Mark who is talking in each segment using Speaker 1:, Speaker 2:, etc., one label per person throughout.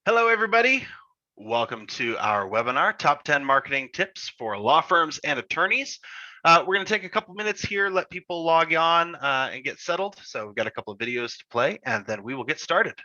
Speaker 1: Hello, everybody. Welcome to our webinar, Top 10 Marketing Tips for Law Firms and Attorneys. We're going to take a couple minutes here, let people log on and get settled. So we've got a couple of videos to play, and then we will get started.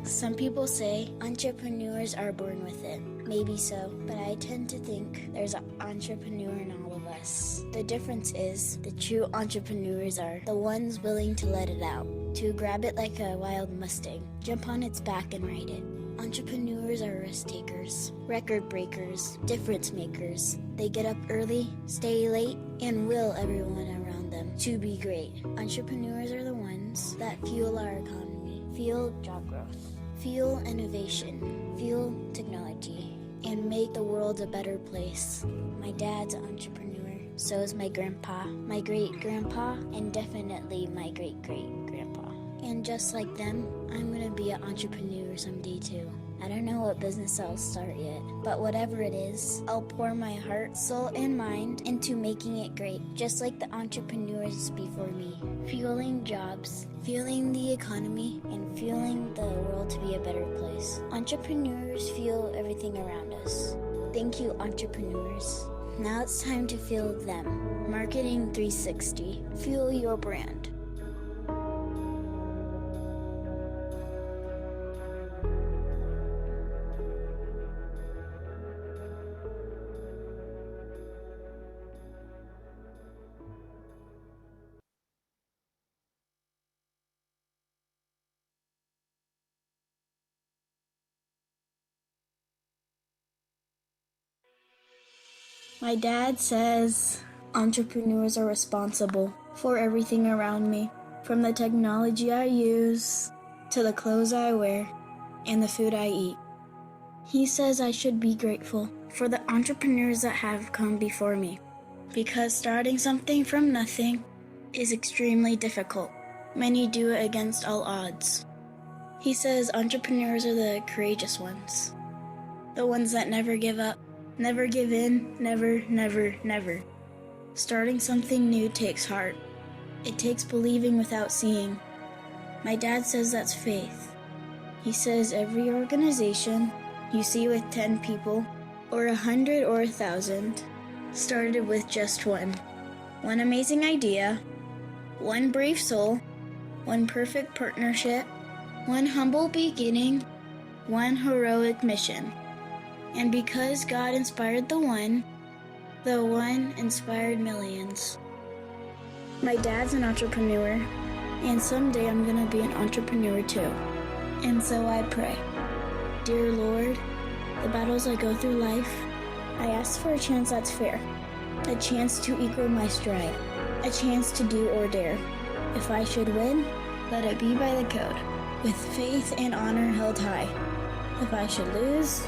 Speaker 2: Some people say entrepreneurs are born with it. Maybe so, but I tend to think there's an entrepreneur in all of us. The difference is the true entrepreneurs are the ones willing to let it out, to grab it like a wild Mustang, jump on its back and ride it. Entrepreneurs are risk takers, record breakers, difference makers. They get up early, stay late, and will everyone around them to be great. Entrepreneurs are the ones that fuel our economy, fuel job growth, fuel innovation, fuel technology, and make the world a better place. My dad's an entrepreneur, so is my grandpa, my great-grandpa, and definitely my great-great-grandpa. And just like them, I'm gonna be an entrepreneur someday too. I don't know what business I'll start yet, but whatever it is, I'll pour my heart, soul, and mind into making it great, just like the entrepreneurs before me. Fueling jobs, fueling the economy, and fueling the world to be a better place. Entrepreneurs fuel everything around us. Thank you, entrepreneurs. Now it's time to fuel them. Marketing 360. Fuel your brand. My dad says entrepreneurs are responsible for everything around me, from the technology I use to the clothes I wear and the food I eat. He says I should be grateful for the entrepreneurs that have come before me, because starting something from nothing is extremely difficult. Many do it against all odds. He says entrepreneurs are the courageous ones, the ones that never give up, never give in, never, never, never. Starting something new takes heart. It takes believing without seeing. My dad says that's faith. He says every organization you see with 10 people, or 100 or 1,000, started with just one. One amazing idea, one brave soul, one perfect partnership, one humble beginning, one heroic mission. And because God inspired the one inspired millions. My dad's an entrepreneur, and someday I'm gonna be an entrepreneur too. And so I pray. Dear Lord, the battles I go through life, I ask for a chance that's fair, a chance to equal my stride, a chance to do or dare. If I should win, let it be by the code, with faith and honor held high. If I should lose,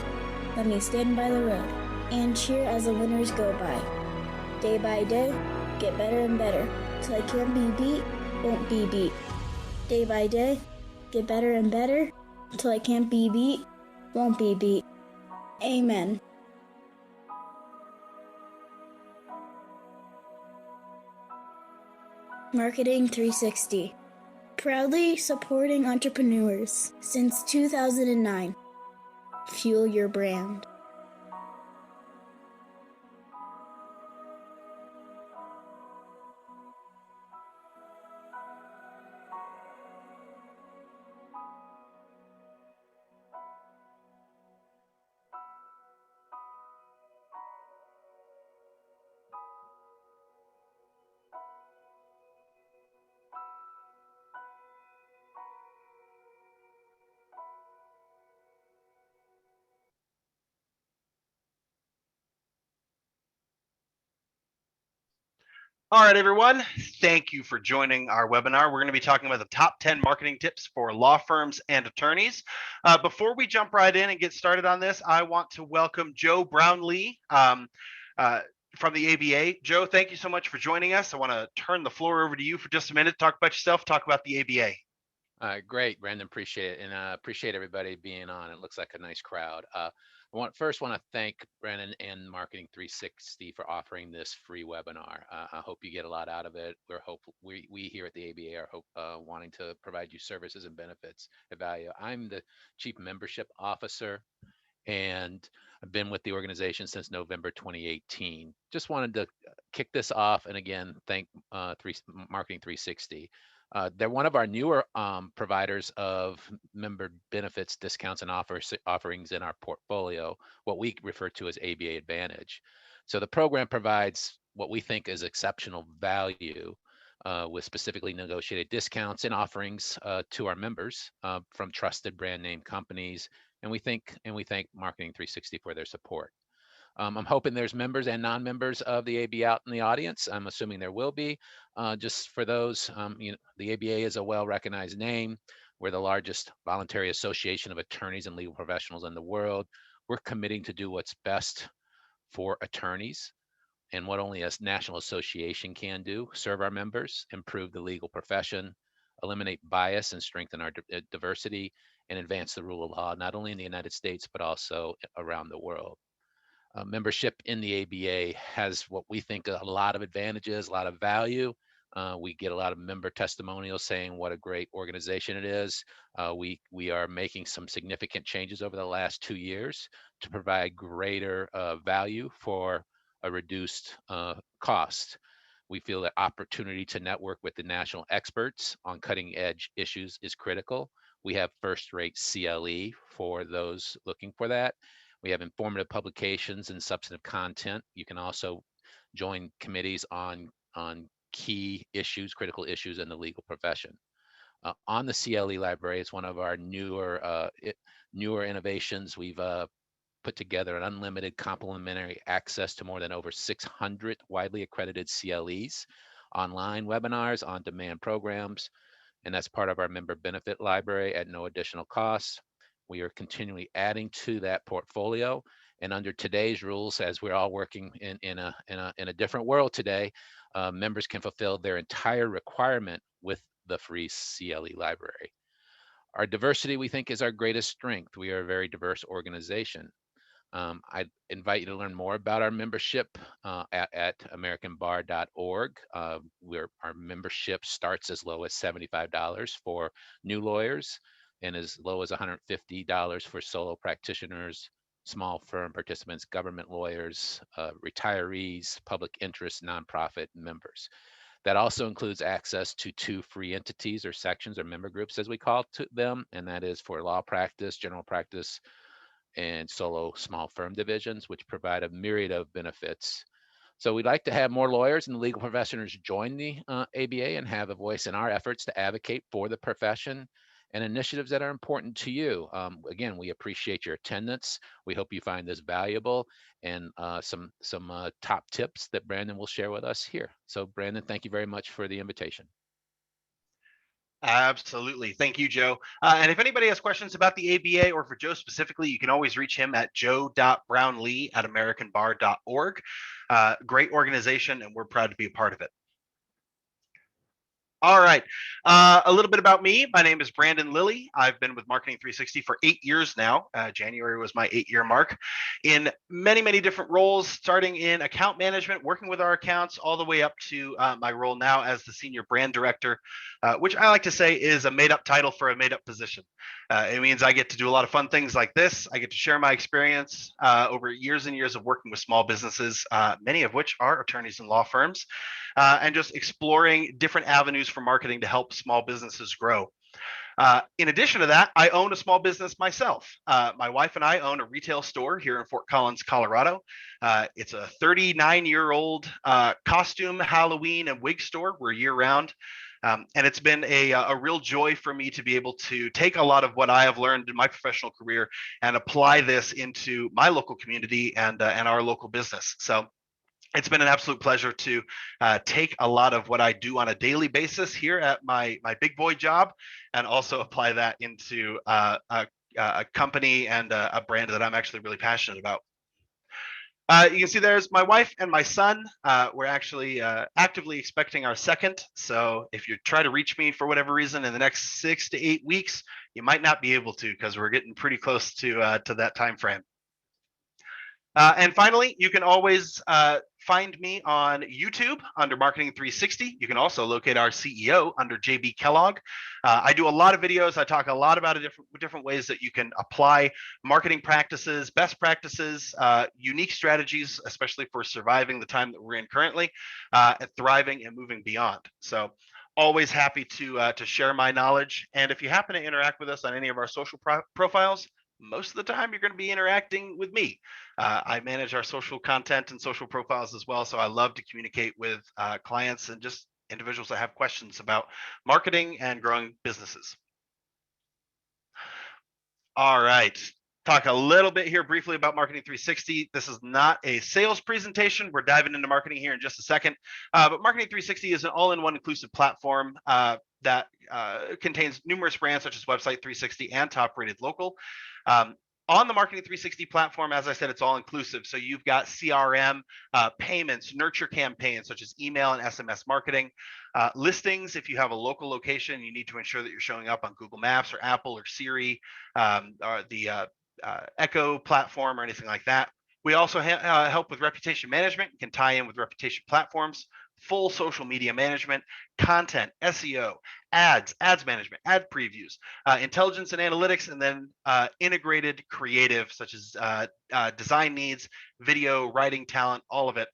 Speaker 2: let me stand by the road and cheer as the winners go by. Day by day, get better and better, till I can't be beat, won't be beat. Day by day, get better and better, till I can't be beat, won't be beat. Amen. Marketing 360. Proudly supporting entrepreneurs since 2009. Fuel your brand.
Speaker 1: All right, everyone. Thank you for joining our webinar. We're going to be talking about the top 10 marketing tips for law firms and attorneys. Before we jump right in and get started on this, I want to welcome Joe Brownlee from the ABA. Joe, thank you so much for joining us. I want to turn the floor over to you for just a minute. Talk about yourself, talk about the ABA.
Speaker 3: Great, Brandon. Appreciate it, and appreciate everybody being on. It looks like a nice crowd. I want to thank Brandon and Marketing 360 for offering this free webinar. I hope you get a lot out of it. We here at the ABA are wanting to provide you services and benefits of value. I'm the Chief Membership Officer, and I've been with the organization since November 2018. Just wanted to kick this off, and again, thank Marketing 360. They're one of our newer providers of member benefits, discounts, and offerings in our portfolio, what we refer to as ABA Advantage. So the program provides what we think is exceptional value with specifically negotiated discounts and offerings to our members from trusted brand name companies, and we thank Marketing 360 for their support. I'm hoping there's members and non-members of the ABA out in the audience. I'm assuming there will be. Just for those, the ABA is a well-recognized name. We're the largest voluntary association of attorneys and legal professionals in the world. We're committing to do what's best for attorneys and what only a national association can do: serve our members, improve the legal profession, eliminate bias and strengthen our diversity, and advance the rule of law, not only in the United States, but also around the world. Membership in the ABA has what we think a lot of advantages, a lot of value. We get a lot of member testimonials saying what a great organization it is. We are making some significant changes over the last 2 years to provide greater value for a reduced cost. We feel that opportunity to network with the national experts on cutting edge issues is critical. We have first rate CLE for those looking for that. We have informative publications and substantive content. You can also join committees on key issues, critical issues in the legal profession. On the CLE library, it's one of our newer innovations. We've put together an unlimited complimentary access to more than over 600 widely accredited CLEs, online webinars, on-demand programs, and that's part of our member benefit library at no additional cost. We are continually adding to that portfolio, and under today's rules, as we're all working in a different world today, members can fulfill their entire requirement with the free CLE library. Our diversity, we think, is our greatest strength. We are a very diverse organization. I invite you to learn more about our membership at americanbar.org, where our membership starts as low as $75 for new lawyers and as low as $150 for solo practitioners, small firm participants, government lawyers, retirees, public interest, nonprofit members. That also includes access to 2 free entities or sections or member groups, as we call them, and that is for law practice, general practice, and solo small firm divisions, which provide a myriad of benefits. So we'd like to have more lawyers and legal professionals join the ABA and have a voice in our efforts to advocate for the profession and initiatives that are important to you. Again, we appreciate your attendance. We hope you find this valuable, and some top tips that Brandon will share with us here. So Brandon, thank you very much for the invitation.
Speaker 1: Absolutely. Thank you, Joe. And if anybody has questions about the ABA or for Joe specifically, you can always reach him at joe.brownlee@americanbar.org. Great organization, and we're proud to be a part of it. All right. A little bit about me. My name is Brandon Lilly. I've been with Marketing 360 for 8 years now. January was my 8-year mark in many, many different roles, starting in account management, working with our accounts, all the way up to my role now as the senior brand director, which I like to say is a made-up title for a made-up position. It means I get to do a lot of fun things like this. I get to share my experience over years and years of working with small businesses, many of which are attorneys and law firms, and just exploring different avenues for marketing to help small businesses grow. In addition to that, I own a small business myself. My wife and I own a retail store here in Fort Collins, Colorado. It's a 39-year-old costume, Halloween, and wig store. We're year-round. And it's been a real joy for me to be able to take a lot of what I have learned in my professional career and apply this into my local community and our local business. So it's been an absolute pleasure to take a lot of what I do on a daily basis here at my big boy job and also apply that into a company and a brand that I'm actually really passionate about. You can see there's my wife and my son. We're actually actively expecting our second. So if you try to reach me for whatever reason in the next 6 to 8 weeks, you might not be able to because we're getting pretty close to that time frame. And finally, you can always find me on YouTube under Marketing 360. You can also locate our CEO under JB Kellogg. I do a lot of videos. I talk a lot about different ways that you can apply marketing practices, best practices, unique strategies, especially for surviving the time that we're in currently, and thriving and moving beyond. So always happy to share my knowledge. And if you happen to interact with us on any of our social profiles, most of the time you're going to be interacting with me. I manage our social content and social profiles as well. So I love to communicate with clients and just individuals that have questions about marketing and growing businesses. All right. Talk a little bit here briefly about Marketing 360. This is not a sales presentation. We're diving into marketing here in just a second. But Marketing 360 is an all-in-one inclusive platform that contains numerous brands such as Website 360 and Top Rated Local. On the Marketing 360 platform, as I said, it's all inclusive. So you've got CRM, payments, nurture campaigns such as email and SMS marketing, listings. If you have a local location, you need to ensure that you're showing up on Google Maps or Apple or Siri or the Echo platform or anything like that. We also help with reputation management, can tie in with reputation platforms, full social media management, content, SEO, ads management, ad previews, intelligence and analytics, and then integrated creative such as design needs, video, writing talent, all of it.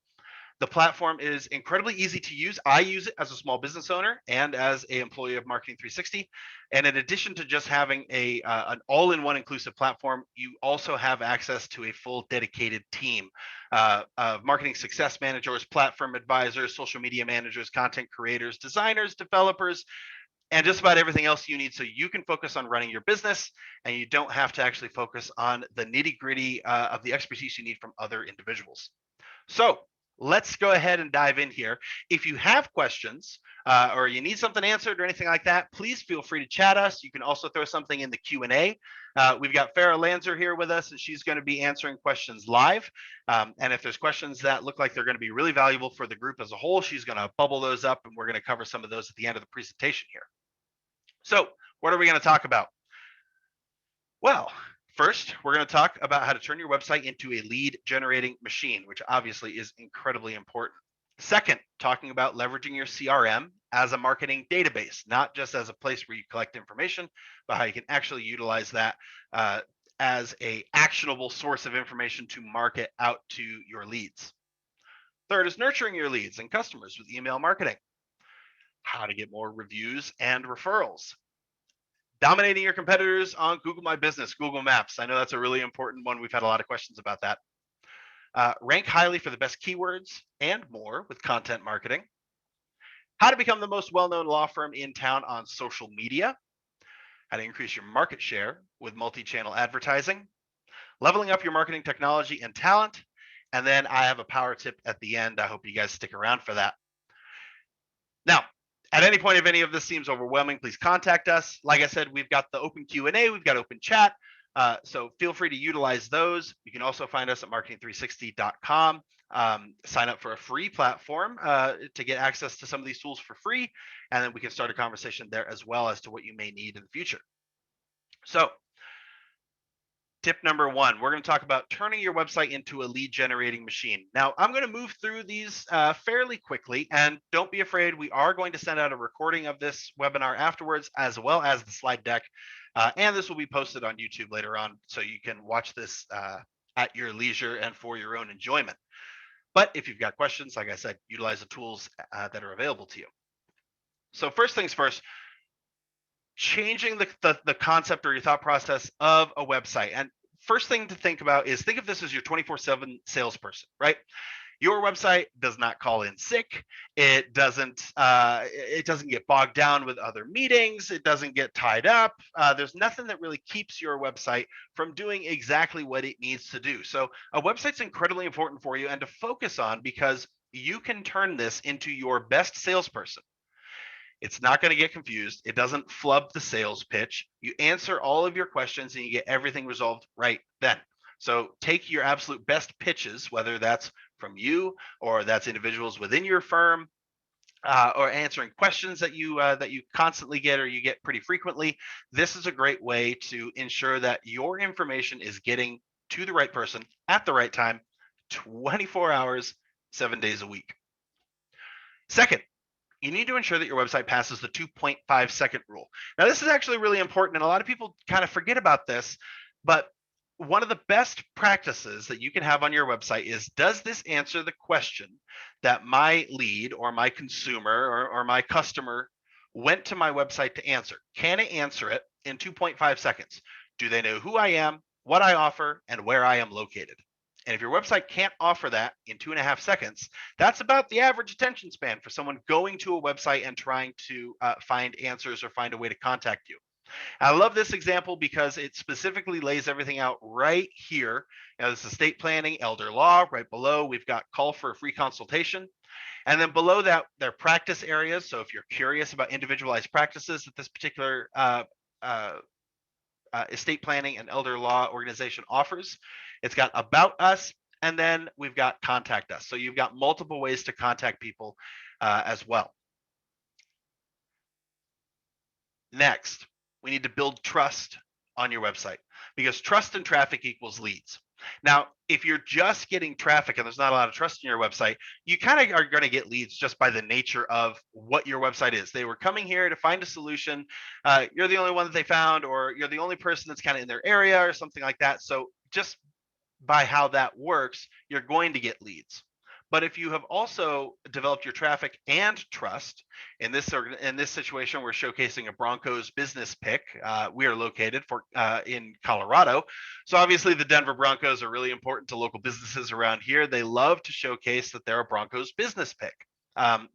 Speaker 1: The platform is incredibly easy to use. I use it as a small business owner and as an employee of Marketing 360. And in addition to just having an all-in-one inclusive platform, you also have access to a full dedicated team of marketing success managers, platform advisors, social media managers, content creators, designers, developers, and just about everything else you need so you can focus on running your business and you don't have to actually focus on the nitty-gritty of the expertise you need from other individuals. So let's go ahead and dive in here. If you have questions or you need something answered or anything like that, please feel free to chat us. You can also throw something in the Q&A. We've got Farah Lanzer here with us, and she's going to be answering questions live. And if there's questions that look like they're going to be really valuable for the group as a whole, she's going to bubble those up, and we're going to cover some of those at the end of the presentation here. So what are we going to talk about? Well, first, we're going to talk about how to turn your website into a lead generating machine, which obviously is incredibly important. Second, talking about leveraging your CRM as a marketing database, not just as a place where you collect information, but how you can actually utilize that as an actionable source of information to market out to your leads. Third is nurturing your leads and customers with email marketing. How to get more reviews and referrals. Dominating your competitors on Google My Business, Google Maps. I know that's a really important one. We've had a lot of questions about that. Rank highly for the best keywords and more with content marketing. How to become the most well-known law firm in town on social media. How to increase your market share with multi-channel advertising. Leveling up your marketing technology and talent. And then I have a power tip at the end. I hope you guys stick around for that. Now, at any point, if any of this seems overwhelming, please contact us. Like I said, we've got the open Q&A, we've got open chat, so feel free to utilize those. You can also find us at marketing360.com. Sign up for a free platform to get access to some of these tools for free, and then we can start a conversation there as well as to what you may need in the future. So, tip number one, we're going to talk about turning your website into a lead generating machine. Now, I'm going to move through these fairly quickly, and don't be afraid. We are going to send out a recording of this webinar afterwards, as well as the slide deck. And this will be posted on YouTube later on, so you can watch this at your leisure and for your own enjoyment. But if you've got questions, like I said, utilize the tools that are available to you. So first things first, changing the concept or your thought process of a website. And first thing to think about is think of this as your 24/7 salesperson, right? Your website does not call in sick. It doesn't get bogged down with other meetings. It doesn't get tied up. There's nothing that really keeps your website from doing exactly what it needs to do. So a website's incredibly important for you and to focus on because you can turn this into your best salesperson. It's not going to get confused. It doesn't flub the sales pitch. You answer all of your questions and you get everything resolved right then. So take your absolute best pitches, whether that's from you or that's individuals within your firm, or answering questions that you constantly get or you get pretty frequently. This is a great way to ensure that your information is getting to the right person at the right time, 24 hours, 7 days a week. Second, you need to ensure that your website passes the 2.5-second rule. Now, this is actually really important, and a lot of people kind of forget about this, but one of the best practices that you can have on your website is, does this answer the question that my lead or my consumer or my customer went to my website to answer? Can it answer it in 2.5 seconds? Do they know who I am, what I offer, and where I am located? And if your website can't offer that in 2.5 seconds, that's about the average attention span for someone going to a website and trying to find answers or find a way to contact you. I love this example because it specifically lays everything out right here. This is estate planning, elder law. Right below, we've got call for a free consultation. And then below that, their practice areas. So if you're curious about individualized practices that this particular estate planning and elder law organization offers, it's got about us, and then we've got contact us. So you've got multiple ways to contact people as well. Next, we need to build trust on your website, because trust and traffic equals leads. Now, if you're just getting traffic and there's not a lot of trust in your website, you kind of are going to get leads just by the nature of what your website is. They were coming here to find a solution. You're the only one that they found, or you're the only person that's kind of in their area or something like that. So just by how that works, you're going to get leads. But if you have also developed your traffic and trust, in this situation, we're showcasing a Broncos business pick. We are located in Colorado, so obviously the Denver Broncos are really important to local businesses around here. They love to showcase that they're a Broncos business pick.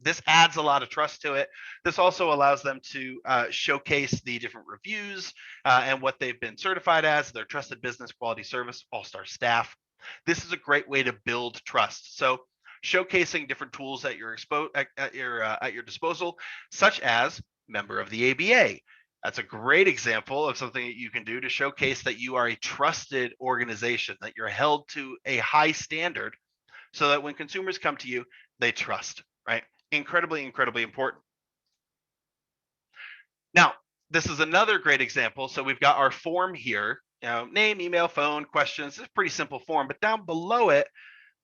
Speaker 1: This adds a lot of trust to it. This also allows them to showcase the different reviews and what they've been certified as, their trusted business quality service, all-star staff. This is a great way to build trust. So showcasing different tools at your disposal, such as member of the ABA. That's a great example of something that you can do to showcase that you are a trusted organization, that you're held to a high standard, so that when consumers come to you, they trust, right? Incredibly, incredibly important. Now, this is another great example. So we've got our form here, name, email, phone, questions. It's a pretty simple form, but down below it,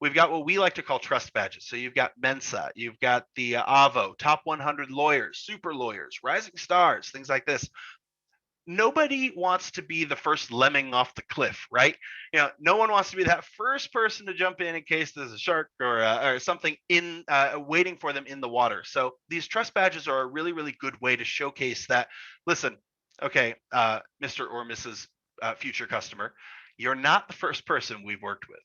Speaker 1: we've got what we like to call trust badges. So you've got Mensa, you've got the AVO, top 100 lawyers, super lawyers, rising stars, things like this. Nobody wants to be the first lemming off the cliff, right? No one wants to be that first person to jump in case there's a shark or something waiting for them in the water. So these trust badges are a really, really good way to showcase that. Listen, okay, Mr. or Mrs. Future customer, you're not the first person we've worked with.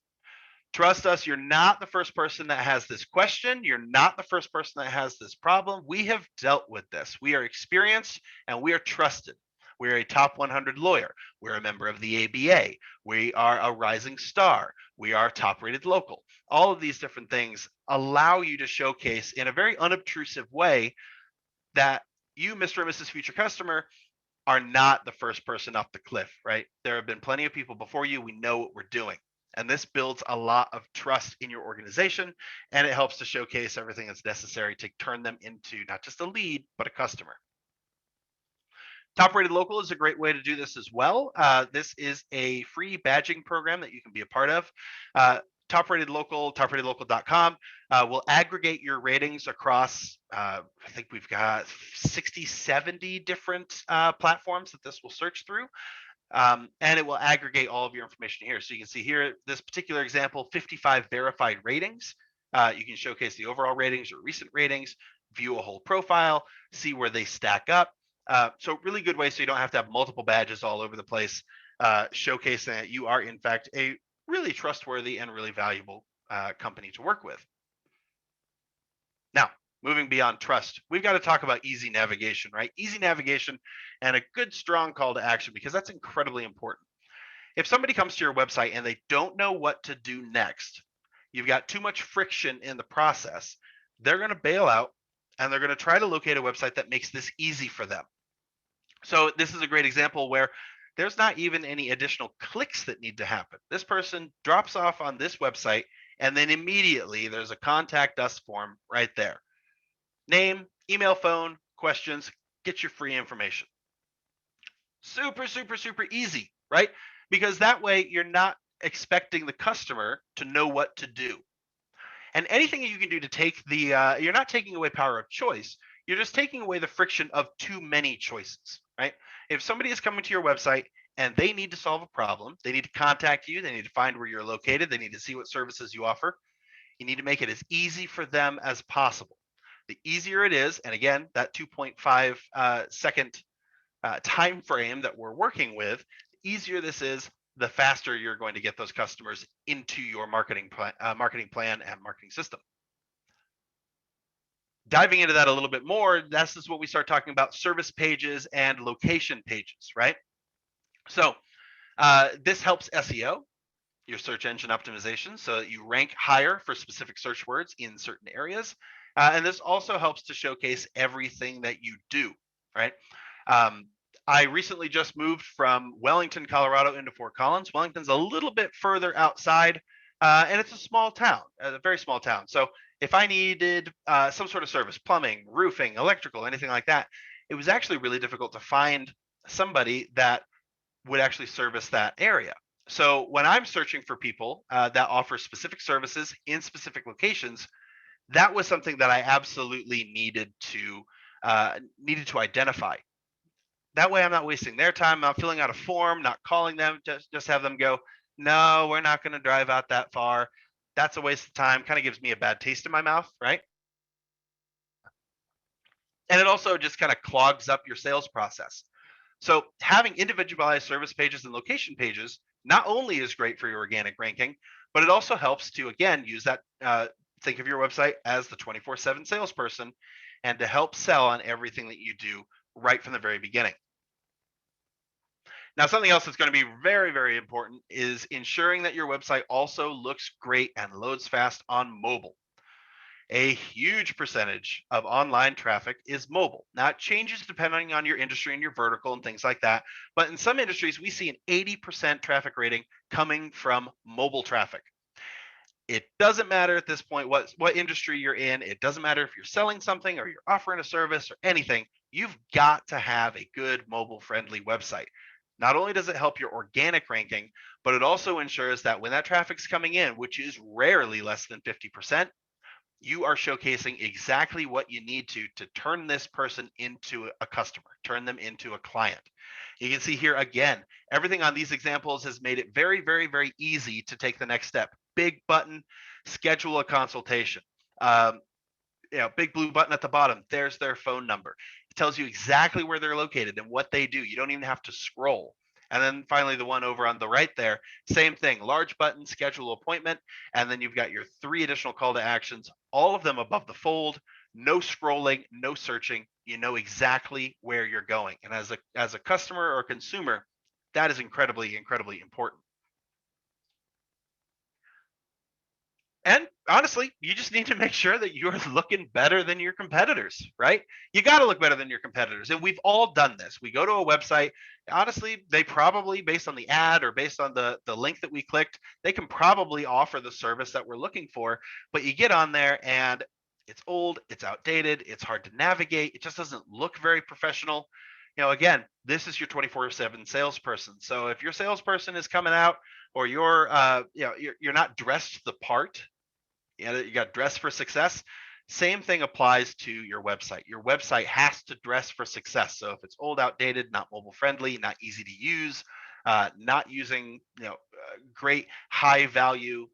Speaker 1: Trust us, you're not the first person that has this question. You're not the first person that has this problem. We have dealt with this. We are experienced and we are trusted. We're a top 100 lawyer. We're a member of the ABA. We are a rising star. We are top rated local. All of these different things allow you to showcase in a very unobtrusive way that you, Mr. and Mrs. Future Customer, are not the first person off the cliff, right? There have been plenty of people before you. We know what we're doing. And this builds a lot of trust in your organization, and it helps to showcase everything that's necessary to turn them into not just a lead, but a customer. Top Rated Local is a great way to do this as well. This is a free badging program that you can be a part of. Top Rated Local, topratedlocal.com will aggregate your ratings across, I think we've got 60, 70 different platforms that this will search through. And it will aggregate all of your information here. So you can see here, this particular example, 55 verified ratings. You can showcase the overall ratings or recent ratings, view a whole profile, see where they stack up. So really good way so you don't have to have multiple badges all over the place, showcasing that you are in fact a really trustworthy and really valuable company to work with. Now, moving beyond trust, we've got to talk about easy navigation, right? Easy navigation and a good strong call to action, because that's incredibly important. If somebody comes to your website and they don't know what to do next, you've got too much friction in the process, they're going to bail out and they're going to try to locate a website that makes this easy for them. So this is a great example where there's not even any additional clicks that need to happen. This person drops off on this website, and then immediately there's a contact us form right there. Name, email, phone, questions, get your free information. Super, super, super easy, right? Because that way you're not expecting the customer to know what to do. And anything you can do to take you're not taking away power of choice. You're just taking away the friction of too many choices, right? If somebody is coming to your website and they need to solve a problem, they need to contact you, they need to find where you're located, they need to see what services you offer. You need to make it as easy for them as possible. The easier it is, and again, that 2.5 second time frame that we're working with, the easier this is, the faster you're going to get those customers into your marketing plan and marketing system. Diving into that a little bit more, this is what we start talking about: service pages and location pages, right? So this helps SEO, your search engine optimization, so that you rank higher for specific search words in certain areas. And this also helps to showcase everything that you do, right? I recently just moved from Wellington, Colorado into Fort Collins. Wellington's a little bit further outside, and it's a small town, a very small town. So if I needed some sort of service, plumbing, roofing, electrical, anything like that, it was actually really difficult to find somebody that would actually service that area. So when I'm searching for people that offer specific services in specific locations, that was something that I absolutely needed to identify. That way I'm not wasting their time, not filling out a form, not calling them, just have them go, no, we're not going to drive out that far. That's a waste of time. Kind of gives me a bad taste in my mouth, right? And it also just kind of clogs up your sales process. So having individualized service pages and location pages not only is great for your organic ranking, but it also helps to, again, use that, think of your website as the 24/7 salesperson, and to help sell on everything that you do right from the very beginning. Now, something else that's going to be very, very important is ensuring that your website also looks great and loads fast on mobile. A huge percentage of online traffic is mobile. Now, it changes depending on your industry and your vertical and things like that. But in some industries, we see an 80% traffic rating coming from mobile traffic. It doesn't matter at this point what industry you're in. It doesn't matter if you're selling something or you're offering a service or anything. You've got to have a good mobile-friendly website. Not only does it help your organic ranking, but it also ensures that when that traffic's coming in, which is rarely less than 50%, you are showcasing exactly what you need to turn this person into a customer, turn them into a client. You can see here again, everything on these examples has made it very, very, very easy to take the next step. Big button, schedule a consultation. Big blue button at the bottom, there's their phone number. It tells you exactly where they're located and what they do. You don't even have to scroll. And then finally, the one over on the right there, same thing, large button, schedule appointment. And then you've got your 3 additional call to actions, all of them above the fold, no scrolling, no searching. You know exactly where you're going. And as a customer or consumer, that is incredibly, incredibly important. And honestly, you just need to make sure that you're looking better than your competitors, right? You got to look better than your competitors. And we've all done this. We go to a website. Honestly, they probably, based on the ad or based on the link that we clicked, they can probably offer the service that we're looking for. But you get on there and it's old, it's outdated, it's hard to navigate. It just doesn't look very professional. Again, this is your 24/7 salesperson. So if your salesperson is coming out or you're not dressed the part, you got dress for success. Same thing applies to your website. Your website has to dress for success. So if it's old, outdated, not mobile friendly, not easy to use, not using great high value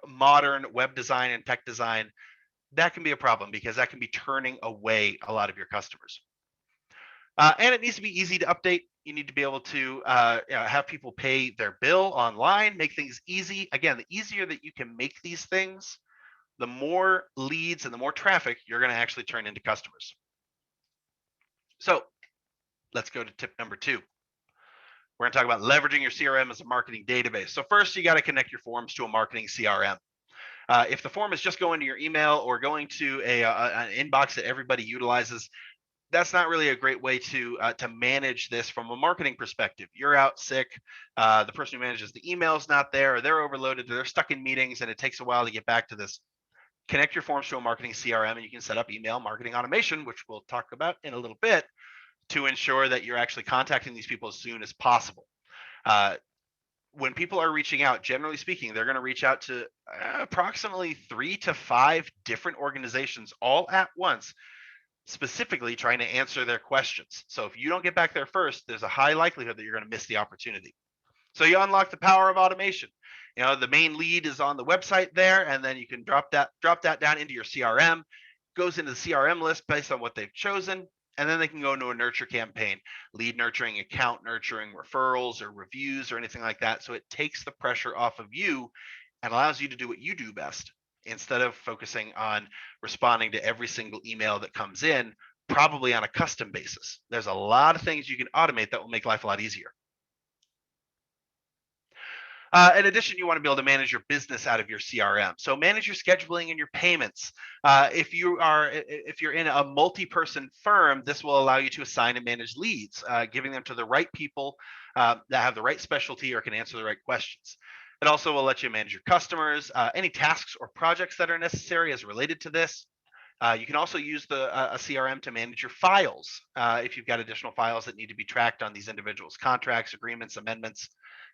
Speaker 1: modern web design and tech design, that can be a problem because that can be turning away a lot of your customers. And it needs to be easy to update. You need to be able to have people pay their bill online, make things easy. Again, the easier that you can make these things, the more leads and the more traffic you're going to actually turn into customers. So let's go to tip number 2. We're going to talk about leveraging your CRM as a marketing database. So first, you got to connect your forms to a marketing CRM. If the form is just going to your email or going to an inbox that everybody utilizes, that's not really a great way to manage this from a marketing perspective. You're out sick, the person who manages the email's not there, or they're overloaded, or they're stuck in meetings, and it takes a while to get back to this. Connect your forms to a marketing CRM, and you can set up email marketing automation, which we'll talk about in a little bit, to ensure that you're actually contacting these people as soon as possible. When people are reaching out, generally speaking, they're going to reach out to approximately 3 to 5 different organizations all at once, specifically trying to answer their questions. So if you don't get back there first, there's a high likelihood that you're going to miss the opportunity. So you unlock the power of automation. The main lead is on the website there, and then you can drop that down into your CRM. Goes into the CRM list based on what they've chosen, and then they can go into a nurture campaign, lead nurturing, account nurturing, referrals or reviews or anything like that. So it takes the pressure off of you and allows you to do what you do best instead of focusing on responding to every single email that comes in, probably on a custom basis. There's a lot of things you can automate that will make life a lot easier. In addition, you want to be able to manage your business out of your CRM. So manage your scheduling and your payments. If you're in a multi-person firm, this will allow you to assign and manage leads, giving them to the right people that have the right specialty or can answer the right questions. It also will let you manage your customers, any tasks or projects that are necessary as related to this. You can also use a CRM to manage your files if you've got additional files that need to be tracked on these individuals' contracts, agreements, amendments.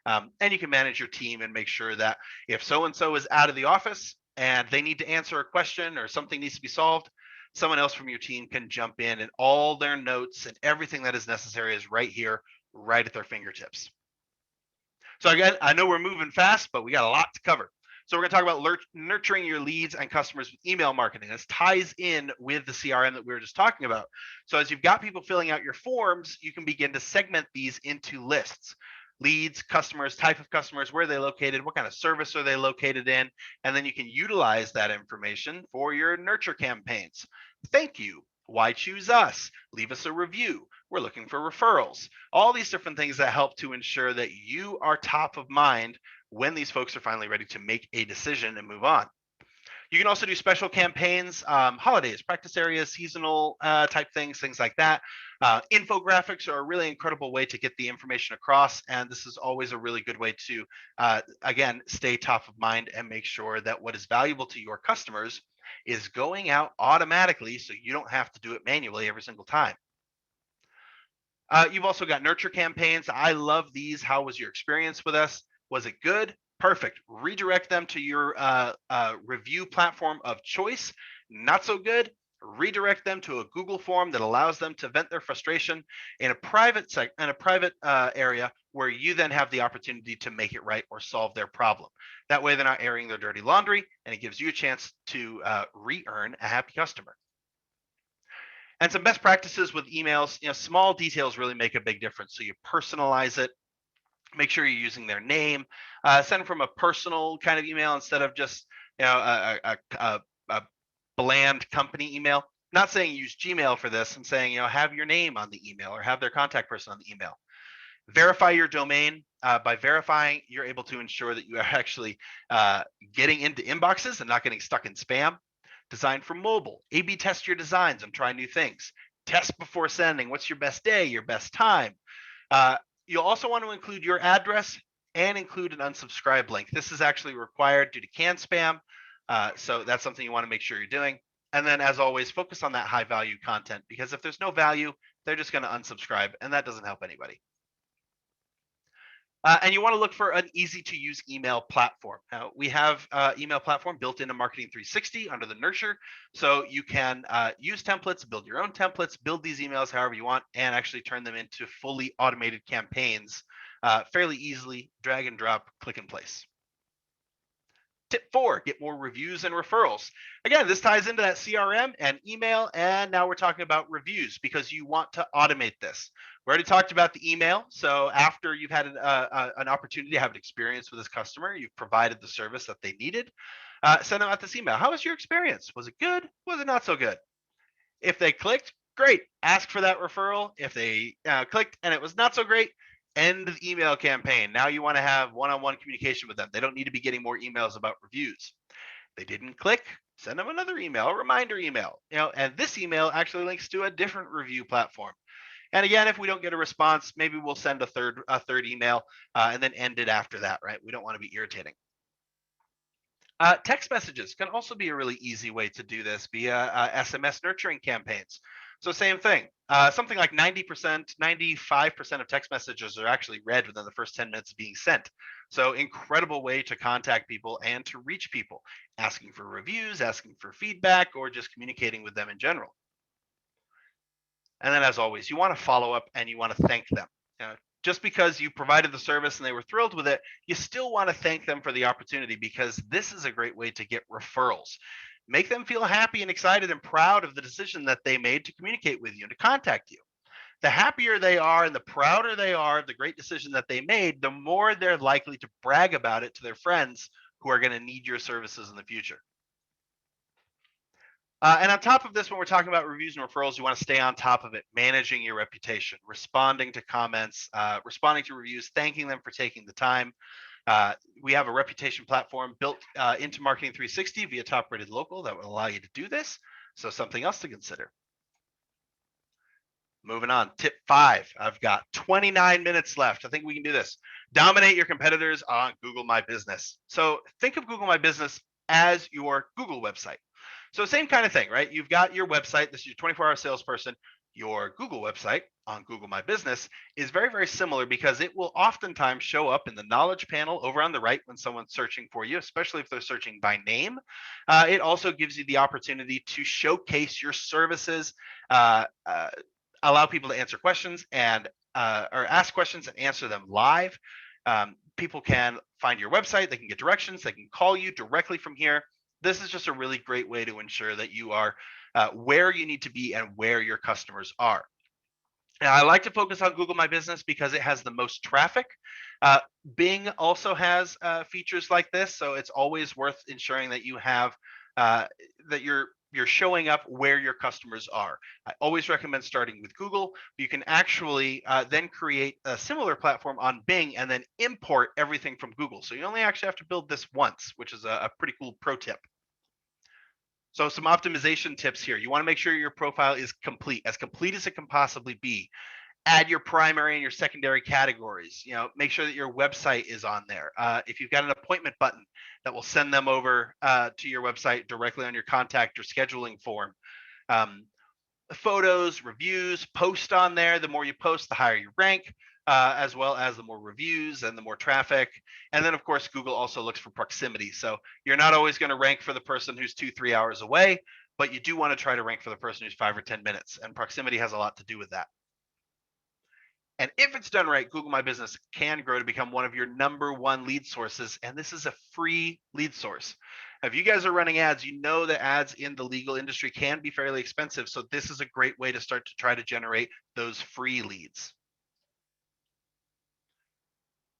Speaker 1: And you can manage your team and make sure that if so-and-so is out of the office and they need to answer a question or something needs to be solved, someone else from your team can jump in and all their notes and everything that is necessary is right here, right at their fingertips. So again, I know we're moving fast, but we got a lot to cover. So we're going to talk about nurturing your leads and customers with email marketing. This ties in with the CRM that we were just talking about. So as you've got people filling out your forms, you can begin to segment these into lists. Leads, customers, type of customers, where are they located, what kind of service are they located in, and then you can utilize that information for your nurture campaigns. Thank you. Why choose us? Leave us a review. We're looking for referrals. All these different things that help to ensure that you are top of mind when these folks are finally ready to make a decision and move on. You can also do special campaigns, holidays, practice areas, seasonal type things like that. Infographics are a really incredible way to get the information across. And this is always a really good way to, again, stay top of mind and make sure that what is valuable to your customers is going out automatically so you don't have to do it manually every single time. You've also got nurture campaigns. I love these. How was your experience with us? Was it good? Perfect. Redirect them to your review platform of choice. Not so good. Redirect them to a Google form that allows them to vent their frustration in a private area where you then have the opportunity to make it right or solve their problem. That way, they're not airing their dirty laundry, and it gives you a chance to re-earn a happy customer. And some best practices with emails, small details really make a big difference. So you personalize it, make sure you're using their name, send from a personal kind of email instead of just a bland company email. Not saying use Gmail for this. I'm saying have your name on the email or have their contact person on the email. Verify your domain. By verifying, you're able to ensure that you are actually getting into inboxes and not getting stuck in spam. Design for mobile. A/B test your designs and try new things. Test before sending. What's your best day, your best time? You'll also want to include your address and include an unsubscribe link. This is actually required due to can spam. So that's something you want to make sure you're doing. And then as always, focus on that high value content because if there's no value, they're just going to unsubscribe and that doesn't help anybody. And you want to look for an easy to use email platform. Now, we have email platform built into Marketing 360 under the Nurture. So you can use templates, build your own templates, build these emails however you want, and actually turn them into fully automated campaigns fairly easily, drag and drop, click and place. Tip 4, get more reviews and referrals. Again, this ties into that CRM and email, and now we're talking about reviews because you want to automate this. We already talked about the email. So after you've had an opportunity to have an experience with this customer, you've provided the service that they needed, send them out this email. How was your experience? Was it good? Was it not so good? If they clicked, great. Ask for that referral. If they clicked and it was not so great, end the email campaign. Now you want to have one-on-one communication with them. They don't need to be getting more emails about reviews. They didn't click. Send them another email, a reminder email, and this email actually links to a different review platform. And again, if we don't get a response, maybe we'll send a third email and then end it after that, right? We don't want to be irritating. Text messages can also be a really easy way to do this via SMS nurturing campaigns. So same thing. Something like 90%, 95% of text messages are actually read within the first 10 minutes of being sent. So incredible way to contact people and to reach people, asking for reviews, asking for feedback, or just communicating with them in general. And then, as always, you want to follow up and you want to thank them. Just because you provided the service and they were thrilled with it, you still want to thank them for the opportunity because this is a great way to get referrals. Make them feel happy and excited and proud of the decision that they made to communicate with you and to contact you. The happier they are and the prouder they are of the great decision that they made, the more they're likely to brag about it to their friends who are going to need your services in the future. And on top of this, when we're talking about reviews and referrals, you want to stay on top of it, managing your reputation, responding to comments, responding to reviews, thanking them for taking the time. We have a reputation platform built into Marketing 360 via Top Rated Local that will allow you to do this. So something else to consider. Moving on, tip 5. I've got 29 minutes left. I think we can do this. Dominate your competitors on Google My Business. So think of Google My Business as your Google website. So same kind of thing, right? You've got your website. This is your 24-hour salesperson. Your Google website on Google My Business is very, very similar because it will oftentimes show up in the knowledge panel over on the right when someone's searching for you, especially if they're searching by name. It also gives you the opportunity to showcase your services, allow people to answer questions and or ask questions and answer them live. People can find your website, they can get directions, they can call you directly from here. This is just a really great way to ensure that you are where you need to be and where your customers are. Now, I like to focus on Google My Business because it has the most traffic. Bing also has features like this, so it's always worth ensuring that you have that you're showing up where your customers are. I always recommend starting with Google. You can actually then create a similar platform on Bing and then import everything from Google. So you only actually have to build this once, which is a pretty cool pro tip. So some optimization tips here. You want to make sure your profile is complete as it can possibly be. Add your primary and your secondary categories. Make sure that your website is on there. If you've got an appointment button that will send them over to your website directly on your contact or scheduling form. Photos, reviews, post on there. The more you post, the higher you rank, as well as the more reviews and the more traffic. And then, of course, Google also looks for proximity. So you're not always going to rank for the person who's 2-3 hours away, but you do want to try to rank for the person who's 5 or 10 minutes. And proximity has a lot to do with that. And if it's done right, Google My Business can grow to become one of your #1 lead sources. And this is a free lead source. If you guys are running ads, you know that ads in the legal industry can be fairly expensive. So this is a great way to start to try to generate those free leads.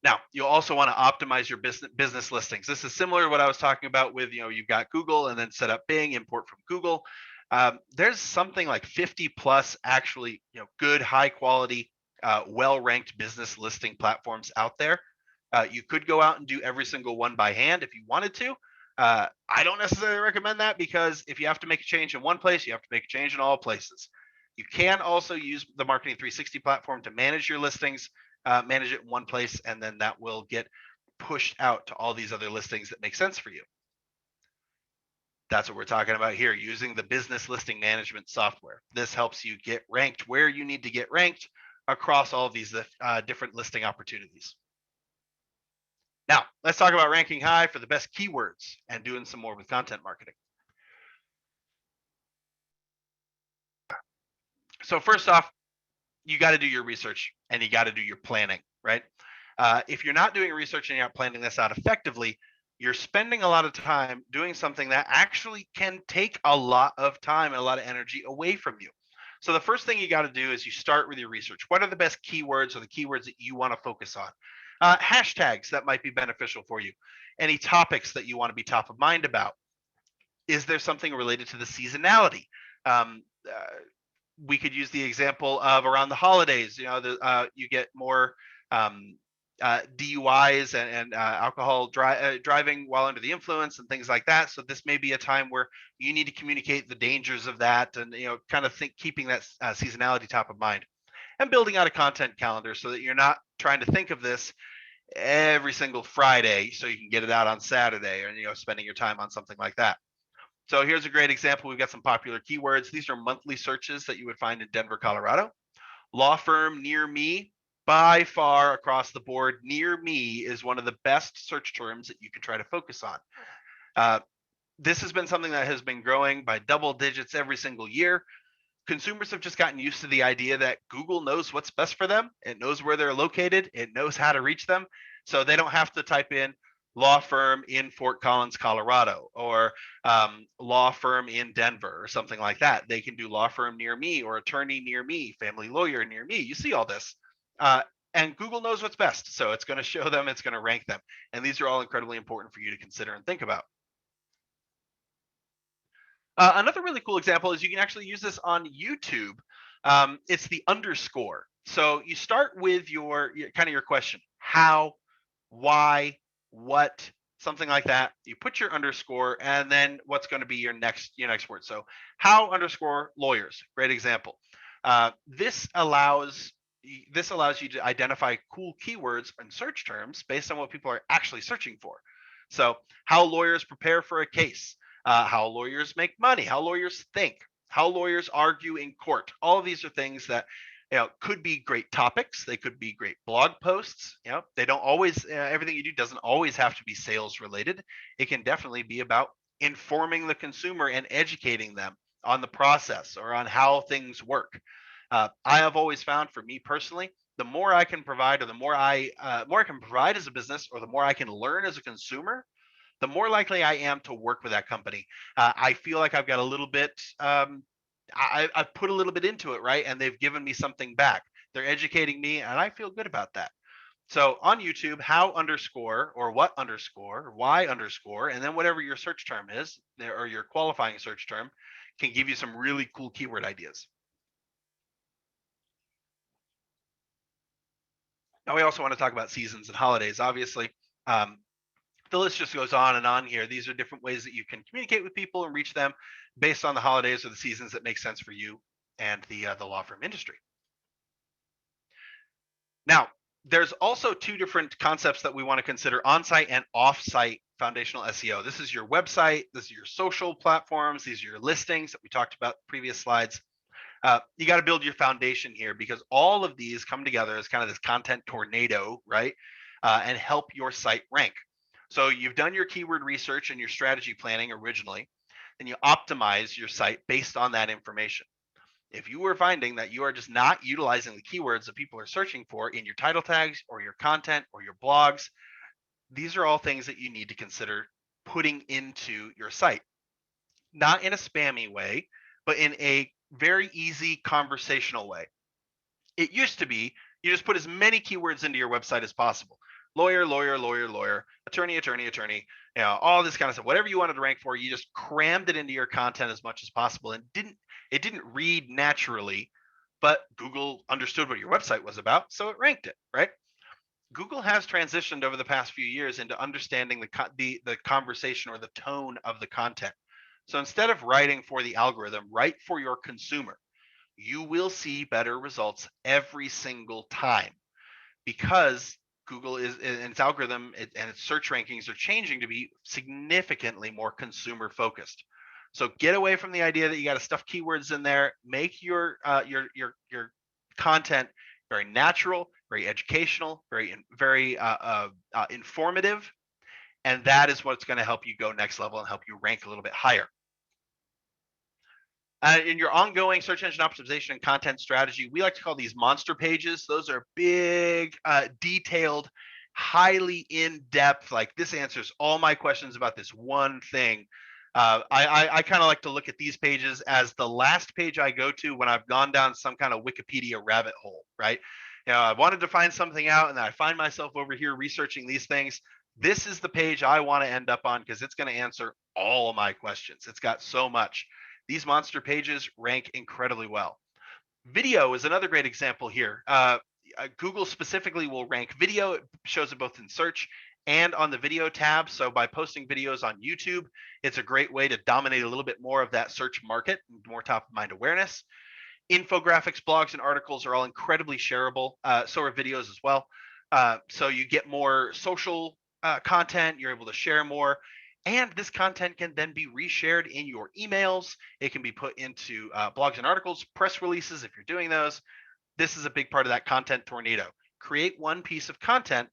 Speaker 1: Now, you'll also want to optimize your business listings. This is similar to what I was talking about with, you've got Google and then set up Bing, import from Google. There's something like 50 plus actually, good, high quality, well-ranked business listing platforms out there. You could go out and do every single one by hand if you wanted to. I don't necessarily recommend that because if you have to make a change in one place, you have to make a change in all places. You can also use the Marketing 360 platform to manage your listings, manage it in one place, and then that will get pushed out to all these other listings that make sense for you. That's what we're talking about here, using the business listing management software. This helps you get ranked where you need to get ranked across all of these different listing opportunities. Now, let's talk about ranking high for the best keywords and doing some more with content marketing. So first off, you got to do your research and you got to do your planning, right? If you're not doing research and you're not planning this out effectively, you're spending a lot of time doing something that actually can take a lot of time and a lot of energy away from you. So the first thing you got to do is you start with your research. What are the best keywords or the keywords that you want to focus on? Hashtags that might be beneficial for you. Any topics that you want to be top of mind about. Is there something related to the seasonality? We could use the example of around the holidays. You get more DUIs and alcohol driving while under the influence and things like that. So this may be a time where you need to communicate the dangers of that, and kind of keeping that seasonality top of mind, and building out a content calendar so that you're not trying to think of this every single Friday so you can get it out on Saturday, or spending your time on something like that. So here's a great example. We've got some popular keywords. These are monthly searches that you would find in Denver, Colorado. Law firm near me, by far across the board, near me is one of the best search terms that you can try to focus on. This has been something that has been growing by double digits every single year. Consumers have just gotten used to the idea that Google knows what's best for them. It knows where they're located. It knows how to reach them. So they don't have to type in law firm in Fort Collins, Colorado, or law firm in Denver, or something like that. They can do law firm near me, or attorney near me, family lawyer near me. You see all this. And Google knows what's best. So it's going to show them, it's going to rank them. And these are all incredibly important for you to consider and think about. Another really cool example is you can actually use this on YouTube. It's the underscore. So you start with your kind of your question: how, why, what, something like that. You put your underscore, and then what's going to be your next word. So how underscore lawyers. Great example. This allows you to identify cool keywords and search terms based on what people are actually searching for. So how lawyers prepare for a case. How lawyers make money, how lawyers think, how lawyers argue in court. All of these are things that could be great topics. They could be great blog posts. They don't always, everything you do doesn't always have to be sales related. It can definitely be about informing the consumer and educating them on the process or on how things work. I have always found, for me personally, the more I can provide, or the more I can provide as a business, or the more I can learn as a consumer, the more likely I am to work with that company. I feel like I've got a little bit, I've put a little bit into it, right? And they've given me something back. They're educating me, and I feel good about that. So on YouTube, how underscore, or what underscore, or why underscore, and then whatever your search term is, or your qualifying search term, can give you some really cool keyword ideas. Now, we also want to talk about seasons and holidays, obviously. The list just goes on and on here. These are different ways that you can communicate with people and reach them based on the holidays or the seasons that make sense for you and the law firm industry. Now, there's also two different concepts that we want to consider: on-site and off-site foundational SEO. This is your website, this is your social platforms, these are your listings that we talked about in previous slides. You got to build your foundation here, because all of these come together as kind of this content tornado, right? And help your site rank. So you've done your keyword research and your strategy planning originally, and you optimize your site based on that information. If you are finding that you are just not utilizing the keywords that people are searching for in your title tags or your content or your blogs, these are all things that you need to consider putting into your site. Not in a spammy way, but in a very easy conversational way. It used to be you just put as many keywords into your website as possible. Lawyer, lawyer, lawyer, lawyer, attorney, attorney, attorney, all this kind of stuff. Whatever you wanted to rank for, you just crammed it into your content as much as possible, and it didn't read naturally, but Google understood what your website was about, so it ranked it, right? Google has transitioned over the past few years into understanding the conversation or the tone of the content. So instead of writing for the algorithm, write for your consumer. You will see better results every single time, because Google is, and its algorithm and its search rankings are changing to be significantly more consumer focused. So get away from the idea that you got to stuff keywords in there. Make your content very natural, very educational, very informative, and that is what's going to help you go next level and help you rank a little bit higher. In your ongoing search engine optimization and content strategy, we like to call these monster pages. Those are big, detailed, highly in-depth, like this answers all my questions about this one thing. I kind of like to look at these pages as the last page I go to when I've gone down some kind of Wikipedia rabbit hole, right? I wanted to find something out, and then I find myself over here researching these things. This is the page I want to end up on, because it's going to answer all of my questions. It's got so much. These monster pages rank incredibly well. Video is another great example here. Google specifically will rank video. It shows it both in search and on the video tab. So by posting videos on YouTube, it's a great way to dominate a little bit more of that search market, more top of mind awareness. Infographics, blogs, and articles are all incredibly shareable. So are videos as well. So you get more social content. You're able to share more. And this content can then be reshared in your emails. It can be put into blogs and articles, press releases if you're doing those. This is a big part of that content tornado. Create one piece of content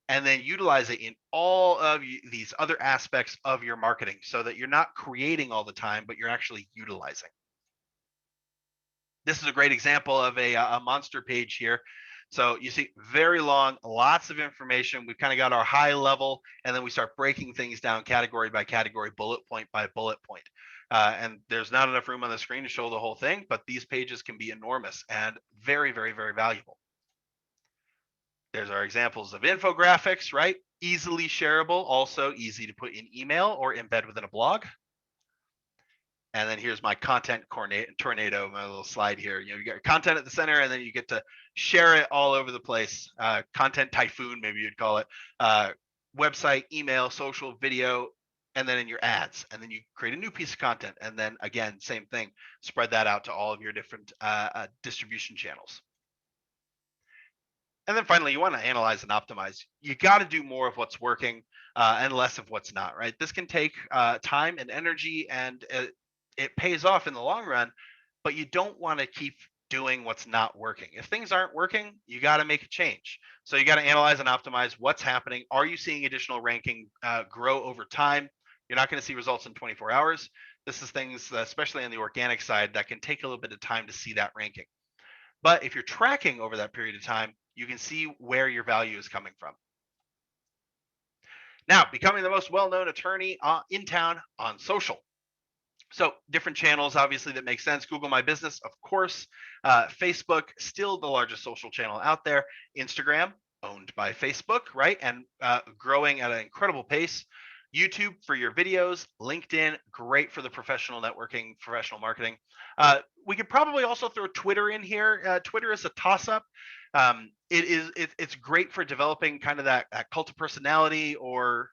Speaker 1: and then utilize it in all of these other aspects of your marketing so that you're not creating all the time, but you're actually utilizing. This is a great example of a monster page here. So you see very long, lots of information. We've kind of got our high level, and then we start breaking things down category by category, bullet point by bullet point. And there's not enough room on the screen to show the whole thing, but these pages can be enormous and very, very, very valuable. There's our examples of infographics, right? Easily shareable, also easy to put in email or embed within a blog. And then here's my content tornado, my little slide here. You got your content at the center, and then you get to share it all over the place. Content typhoon, maybe you'd call it. Website, email, social, video, and then in your ads. And then you create a new piece of content. And then again, same thing, spread that out to all of your different distribution channels. And then finally, you want to analyze and optimize. You got to do more of what's working and less of what's not, right? This can take time and energy, and it pays off in the long run, but you don't want to keep doing what's not working. If things aren't working, you got to make a change. So you got to analyze and optimize what's happening. Are you seeing additional ranking grow over time? You're not going to see results in 24 hours. This is things, especially on the organic side, that can take a little bit of time to see that ranking. But if you're tracking over that period of time, you can see where your value is coming from. Now, becoming the most well-known attorney in town on social. So different channels, obviously, that make sense. Google My Business, of course. Facebook, still the largest social channel out there. Instagram, owned by Facebook, right? And growing at an incredible pace. YouTube for your videos. LinkedIn, great for the professional networking, professional marketing. We could probably also throw Twitter in here. Twitter is a toss-up. It's great for developing kind of that cult of personality, or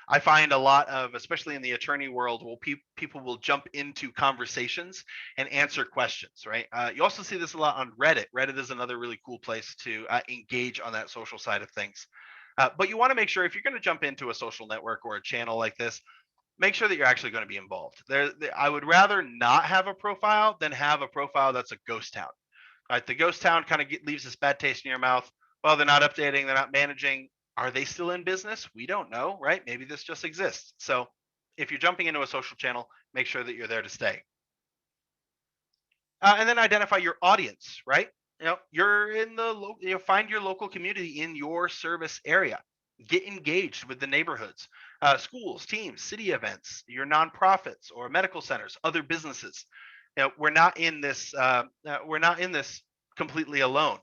Speaker 1: I find a lot of, especially in the attorney world, people will jump into conversations and answer questions, right? You also see this a lot on Reddit. Reddit is another really cool place to engage on that social side of things. But you want to make sure, if you're going to jump into a social network or a channel like this, make sure that you're actually going to be involved. I would rather not have a profile than have a profile that's a ghost town. All right, the ghost town kind of leaves this bad taste in your mouth. Well, they're not updating, they're not managing. Are they still in business? We don't know, right? Maybe this just exists. So if you're jumping into a social channel, make sure that you're there to stay. And then identify your audience, right? You're in the find your local community in your service area. Get engaged with the neighborhoods, schools, teams, city events, your nonprofits or medical centers, other businesses. We're not in this completely alone.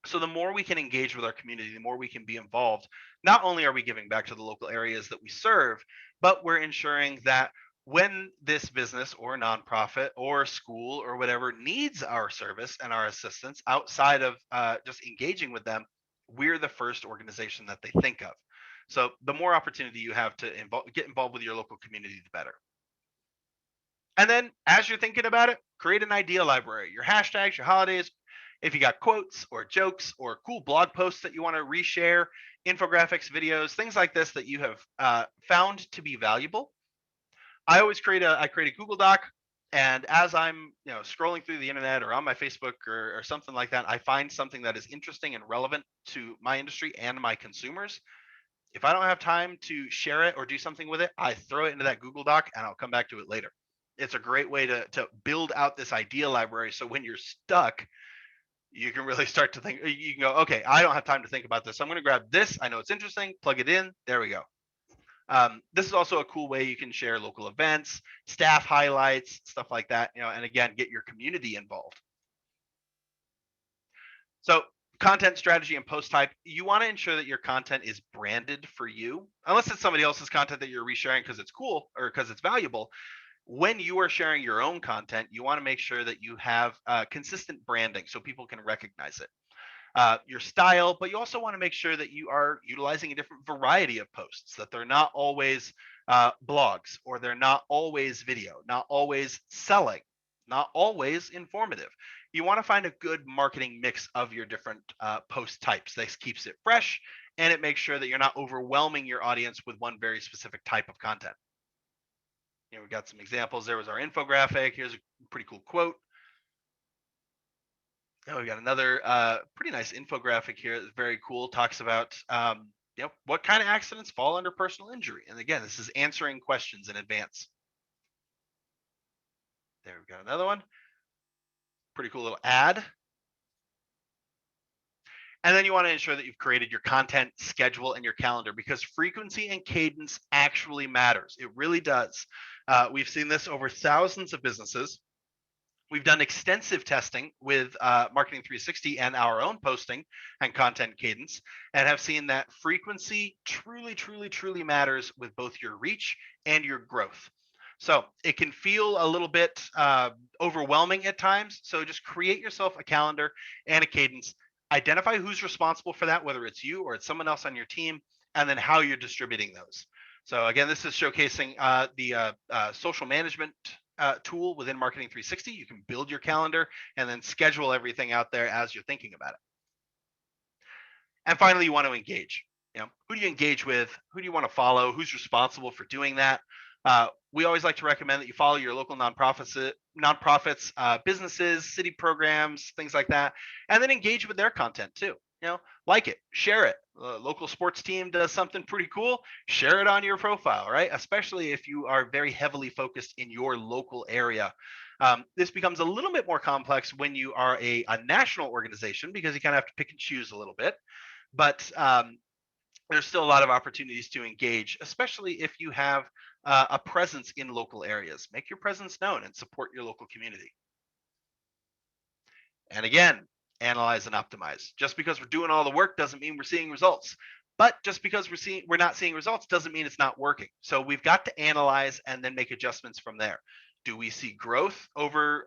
Speaker 1: So the more we can engage with our community, the more we can be involved. Not only are we giving back to the local areas that we serve, but we're ensuring that when this business or nonprofit or school or whatever needs our service and our assistance outside of just engaging with them, we're the first organization that they think of. So the more opportunity you have to get involved with your local community, the better. And then as you're thinking about it, create an idea library, your hashtags, your holidays. If you got quotes or jokes or cool blog posts that you want to reshare, infographics, videos, things like this that you have found to be valuable. I always create a Google Doc, and as I'm scrolling through the internet or on my Facebook or something like that, I find something that is interesting and relevant to my industry and my consumers. If I don't have time to share it or do something with it, I throw it into that Google Doc and I'll come back to it later. It's a great way to build out this idea library. So when you're stuck, you can really start to think, you can go, okay, I don't have time to think about this. So I'm going to grab this. I know it's interesting, plug it in. There we go. This is also a cool way you can share local events, staff highlights, stuff like that, and again, get your community involved. So content strategy and post type, you want to ensure that your content is branded for you, unless it's somebody else's content that you're resharing because it's cool or because it's valuable. When you are sharing your own content, you want to make sure that you have consistent branding so people can recognize it. your style, but you also want to make sure that you are utilizing a different variety of posts, that they're not always blogs, or they're not always video, not always selling, not always informative. You want to find a good marketing mix of your different post types. This keeps it fresh, and it makes sure that you're not overwhelming your audience with one very specific type of content. We've got some examples. There was our infographic. Here's a pretty cool quote. We got another pretty nice infographic here that's very cool. Talks about what kind of accidents fall under personal injury. And again, this is answering questions in advance. There, we've got another one. Pretty cool little ad. And then you want to ensure that you've created your content schedule and your calendar, because frequency and cadence actually matters. It really does. We've seen this over thousands of businesses. We've done extensive testing with Marketing 360 and our own posting and content cadence, and have seen that frequency truly, truly, truly matters with both your reach and your growth. So it can feel a little bit overwhelming at times. So just create yourself a calendar and a cadence. Identify who's responsible for that, whether it's you or it's someone else on your team, and then how you're distributing those. So again, this is showcasing the social management tool within Marketing 360. You can build your calendar and then schedule everything out there as you're thinking about it. And finally, you want to engage. Who do you engage with? Who do you want to follow? Who's responsible for doing that? We always like to recommend that you follow your local nonprofits, businesses, city programs, things like that, and then engage with their content too. Like it, share it. Local sports team does something pretty cool, share it on your profile, right? Especially if you are very heavily focused in your local area. This becomes a little bit more complex when you are a national organization, because you kind of have to pick and choose a little bit. But there's still a lot of opportunities to engage, especially if you have a presence in local areas. Make your presence known and support your local community. And again, analyze and optimize. Just because we're doing all the work doesn't mean we're seeing results. But just because we're not seeing results doesn't mean it's not working. So we've got to analyze and then make adjustments from there. Do we see growth over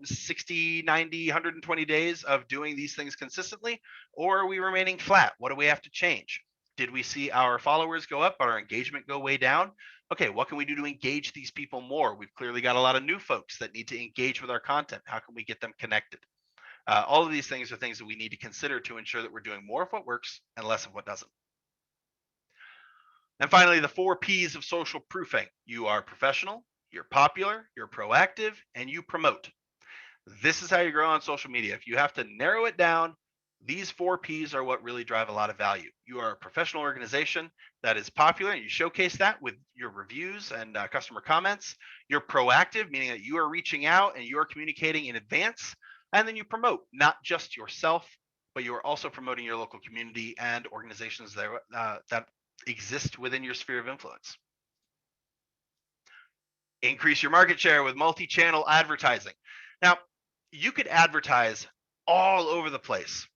Speaker 1: 60, 90, 120 days of doing these things consistently? Or are we remaining flat? What do we have to change? Did we see our followers go up, but our engagement go way down? Okay, what can we do to engage these people more? We've clearly got a lot of new folks that need to engage with our content. How can we get them connected? All of these things are things that we need to consider to ensure that we're doing more of what works and less of what doesn't. And finally, the 4 P's of social proofing. You are professional, you're popular, you're proactive, and you promote. This is how you grow on social media. If you have to narrow it down, these 4 P's are what really drive a lot of value. You are a professional organization that is popular, and you showcase that with your reviews and customer comments. You're proactive, meaning that you are reaching out and you are communicating in advance. And then you promote not just yourself, but you are also promoting your local community and organizations that exist within your sphere of influence. Increase your market share with multi-channel advertising. Now, you could advertise all over the place.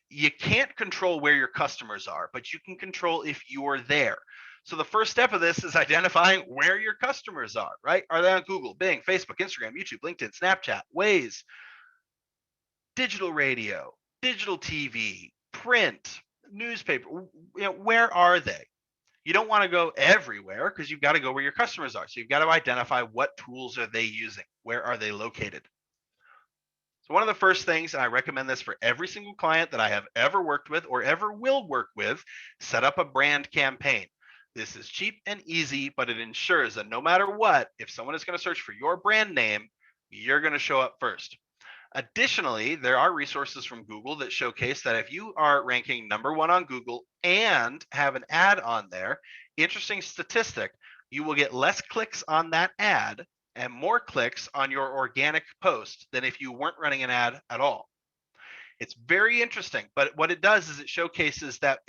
Speaker 1: You can't control where your customers are, but you can control if you're there. So the first step of this is identifying where your customers are, right? Are they on Google, Bing, Facebook, Instagram, YouTube, LinkedIn, Snapchat, Waze, digital radio, digital TV, print, newspaper? Where are they? You don't want to go everywhere, because you've got to go where your customers are. So you've got to identify what tools are they using? Where are they located? So one of the first things, and I recommend this for every single client that I have ever worked with or ever will work with, set up a brand campaign. This is cheap and easy, but it ensures that no matter what, if someone is going to search for your brand name, you're going to show up first. Additionally, there are resources from Google that showcase that if you are ranking #1 on Google and have an ad on there, interesting statistic, you will get less clicks on that ad and more clicks on your organic post than if you weren't running an ad at all. It's very interesting, but what it does is it showcases that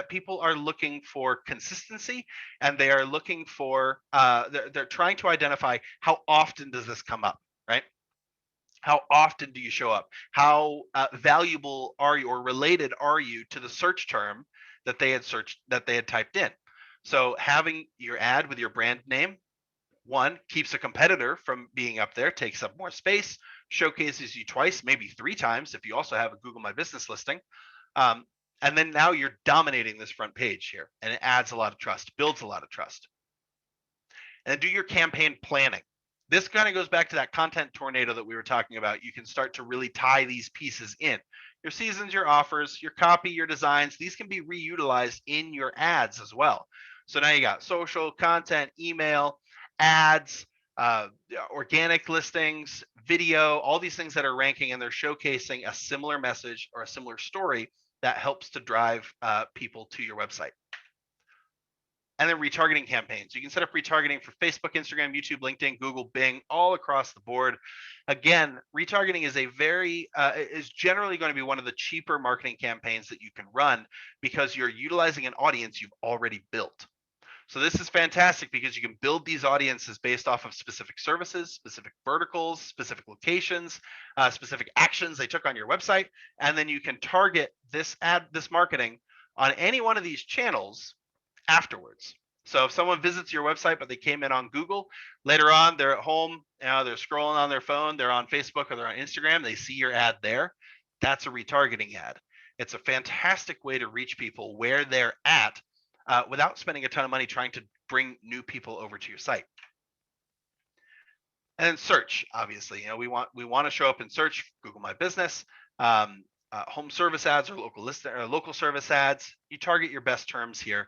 Speaker 1: people are looking for consistency, and they are looking for they're trying to identify how often does this come up, right? How often do you show up? How valuable are you, or related are you to the search term that they had typed in? So having your ad with your brand name, one, keeps a competitor from being up there, takes up more space. showcases you twice, maybe 3 times if you also have a Google My Business listing. And then now you're dominating this front page here, and it adds a lot of trust, builds a lot of trust. And do your campaign planning. This kind of goes back to that content tornado that we were talking about. You can start to really tie these pieces in. Your seasons, your offers, your copy, your designs, these can be reutilized in your ads as well. So now you got social, content, email, ads, organic listings, video, all these things that are ranking, and they're showcasing a similar message or a similar story that helps to drive people to your website. And then retargeting campaigns. You can set up retargeting for Facebook, Instagram, YouTube, LinkedIn, Google, Bing, all across the board. Again, retargeting is is generally going to be one of the cheaper marketing campaigns that you can run because you're utilizing an audience you've already built. So this is fantastic because you can build these audiences based off of specific services, specific verticals, specific locations, specific actions they took on your website, and then you can target this marketing on any one of these channels afterwards. So if someone visits your website but they came in on Google, later on they're at home, they're scrolling on their phone, they're on Facebook or they're on Instagram, they see your ad there, that's a retargeting ad. It's a fantastic way to reach people where they're at without spending a ton of money trying to bring new people over to your site. And then search, obviously, we want to show up in search, Google My Business, home service ads or local service ads. You target your best terms here.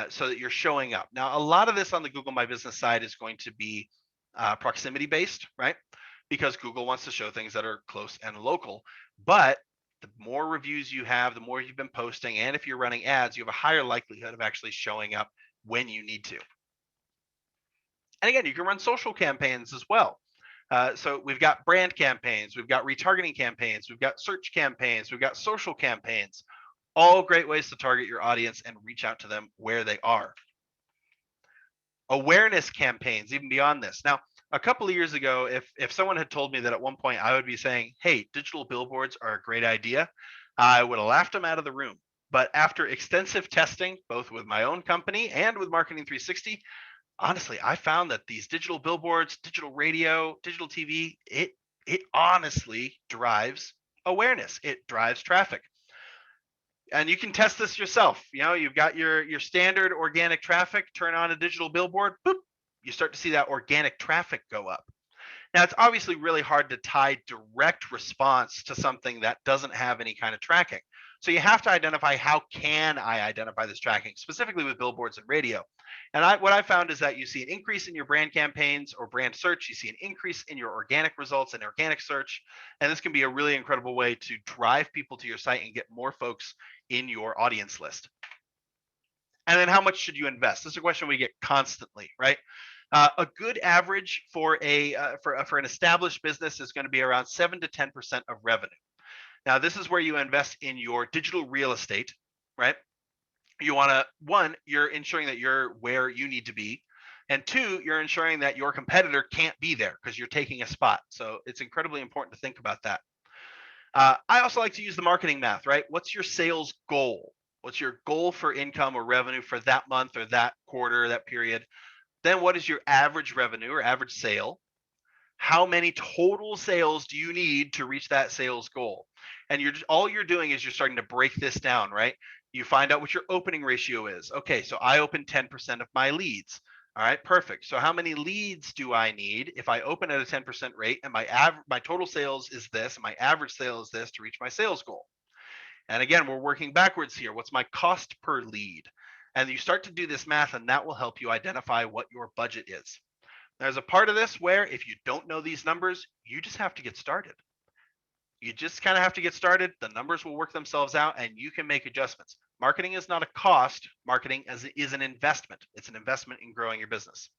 Speaker 1: So that you're showing up. Now, a lot of this on the Google My Business side is going to be proximity based, right? Because Google wants to show things that are close and local. But the more reviews you have, the more you've been posting, and if you're running ads, you have a higher likelihood of actually showing up when you need to. And again, you can run social campaigns as well. So we've got brand campaigns, we've got retargeting campaigns, we've got search campaigns, we've got social campaigns. All great ways to target your audience and reach out to them where they are. Awareness campaigns, even beyond this. Now, a couple of years ago, if someone had told me that at one point I would be saying, hey, digital billboards are a great idea, I would have laughed them out of the room. But after extensive testing, both with my own company and with Marketing 360, honestly, I found that these digital billboards, digital radio, digital TV, it honestly drives awareness. It drives traffic. And you can test this yourself. You've got your standard organic traffic, turn on a digital billboard, boop, you start to see that organic traffic go up. Now, it's obviously really hard to tie direct response to something that doesn't have any kind of tracking. So you have to identify, how can I identify this tracking, specifically with billboards and radio. And what I found is that you see an increase in your brand campaigns or brand search, you see an increase in your organic results and organic search. And this can be a really incredible way to drive people to your site and get more folks in your audience list. And then how much should you invest? This is a question we get constantly, right? A good average for an established business is going to be around 7 to 10% of revenue. Now, this is where you invest in your digital real estate, right? You want to, one, you're ensuring that you're where you need to be. And two, you're ensuring that your competitor can't be there because you're taking a spot. So it's incredibly important to think about that. I also like to use the marketing math, right? What's your sales goal? What's your goal for income or revenue for that month or that quarter, that period? Then what is your average revenue or average sale? How many total sales do you need to reach that sales goal? And all you're doing is you're starting to break this down, right? You find out what your opening ratio is. Okay, so I open 10% of my leads. All right, perfect. So how many leads do I need if I open at a 10% rate and my total sales is this, and my average sale is this to reach my sales goal? And again, we're working backwards here. What's my cost per lead? And you start to do this math, and that will help you identify what your budget is. There's a part of this where if you don't know these numbers, you just have to get started. You just kind of have to get started. The numbers will work themselves out, and you can make adjustments. Marketing is not a cost. Marketing is an investment. It's an investment in growing your business.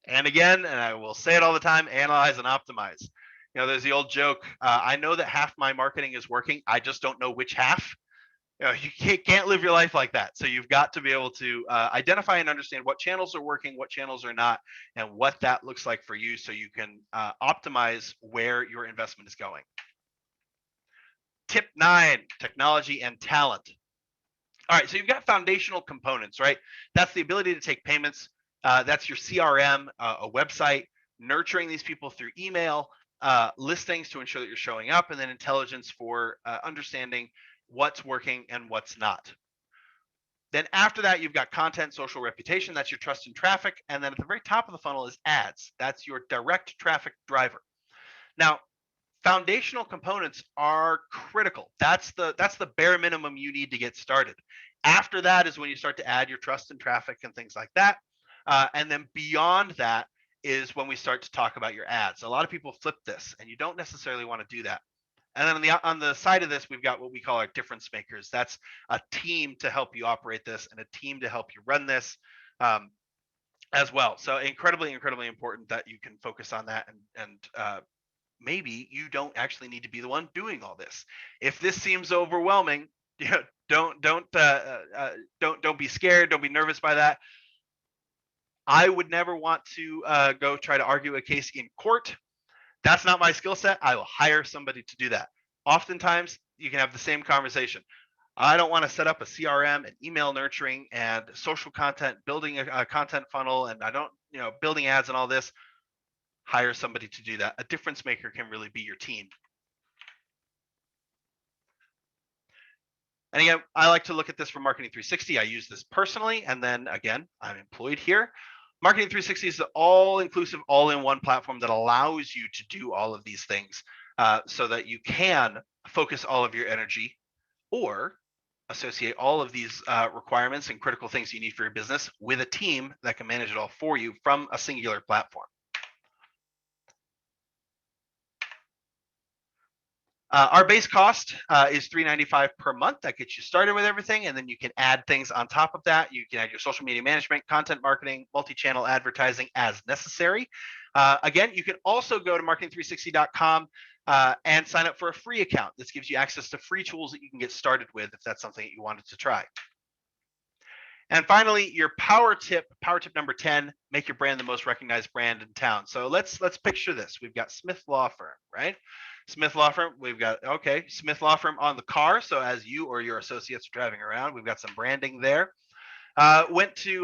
Speaker 1: And again, and I will say it all the time, analyze and optimize. There's the old joke. I know that half my marketing is working. I just don't know which half. You can't live your life like that. So you've got to be able to identify and understand what channels are working, what channels are not, and what that looks like for you so you can optimize where your investment is going. Tip 9, technology and talent. All right, so you've got foundational components, right? That's the ability to take payments. That's your CRM, a website, nurturing these people through email, listings to ensure that you're showing up, and then intelligence for understanding what's working and what's not. Then after that, you've got content, social reputation. That's your trust and traffic. And then at the very top of the funnel is ads. That's your direct traffic driver. Now, foundational components are critical. That's the bare minimum you need to get started. After that is when you start to add your trust and traffic and things like that. And then beyond that is when we start to talk about your ads. A lot of people flip this, and you don't necessarily want to do that. And then on the side of this, we've got what we call our difference makers. That's a team to help you operate this and a team to help you run this as well. So incredibly, incredibly important that you can focus on that, and maybe you don't actually need to be the one doing all this. If this seems overwhelming, you know, don't be scared. Don't be nervous by that. I would never want to go try to argue a case in court. That's not my skill set. I will hire somebody to do that. Oftentimes, you can have the same conversation. I don't want to set up a CRM and email nurturing and social content, building a content funnel, and I don't, building ads and all this. Hire somebody to do that. A difference maker can really be your team. And again, I like to look at this from Marketing 360. I use this personally, and then again, I'm employed here. Marketing 360 is the all-inclusive, all-in-one platform that allows you to do all of these things so that you can focus all of your energy or associate all of these requirements and critical things you need for your business with a team that can manage it all for you from a singular platform. Our base cost is $395 per month. That gets you started with everything, and then you can add things on top of that. You can add your social media management, content marketing, multi-channel advertising as necessary. Again, you can also go to marketing360.com and sign up for a free account. This gives you access to free tools that you can get started with if that's something that you wanted to try. And finally, your power tip number 10, make your brand the most recognized brand in town. So let's picture this. We've got Smith Law Firm, right? Smith Law Firm, we've got, Smith Law Firm on the car. So as you or your associates are driving around, we've got some branding there. Went to,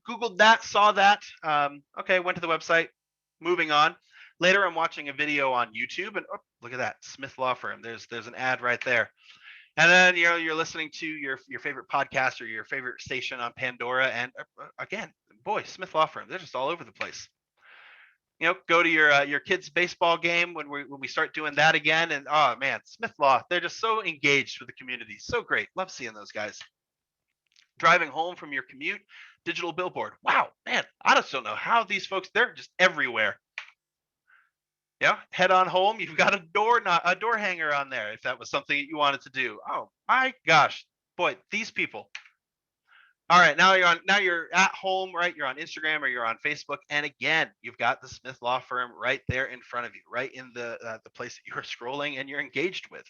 Speaker 1: Googled that, saw that. Went to the website, moving on. Later, I'm watching a video on YouTube and look at that, Smith Law Firm. There's an ad right there. And then you're listening to your favorite podcast or your favorite station on Pandora, and again, boy, Smith Law Firm, they're just all over the place. Go to your kids' baseball game when we start doing that again, and oh man, Smith Law, they're just so engaged with the community, so great. Love seeing those guys. Driving home from your commute, digital billboard. Wow, man, I just don't know how these folks, they're just everywhere. Yeah, head on home. You've got a door hanger on there if that was something that you wanted to do. Oh my gosh, boy, these people. All right, now you're at home, right? You're on Instagram or you're on Facebook, and again, you've got the Smith Law Firm right there in front of you, right in the place that you're scrolling and you're engaged with.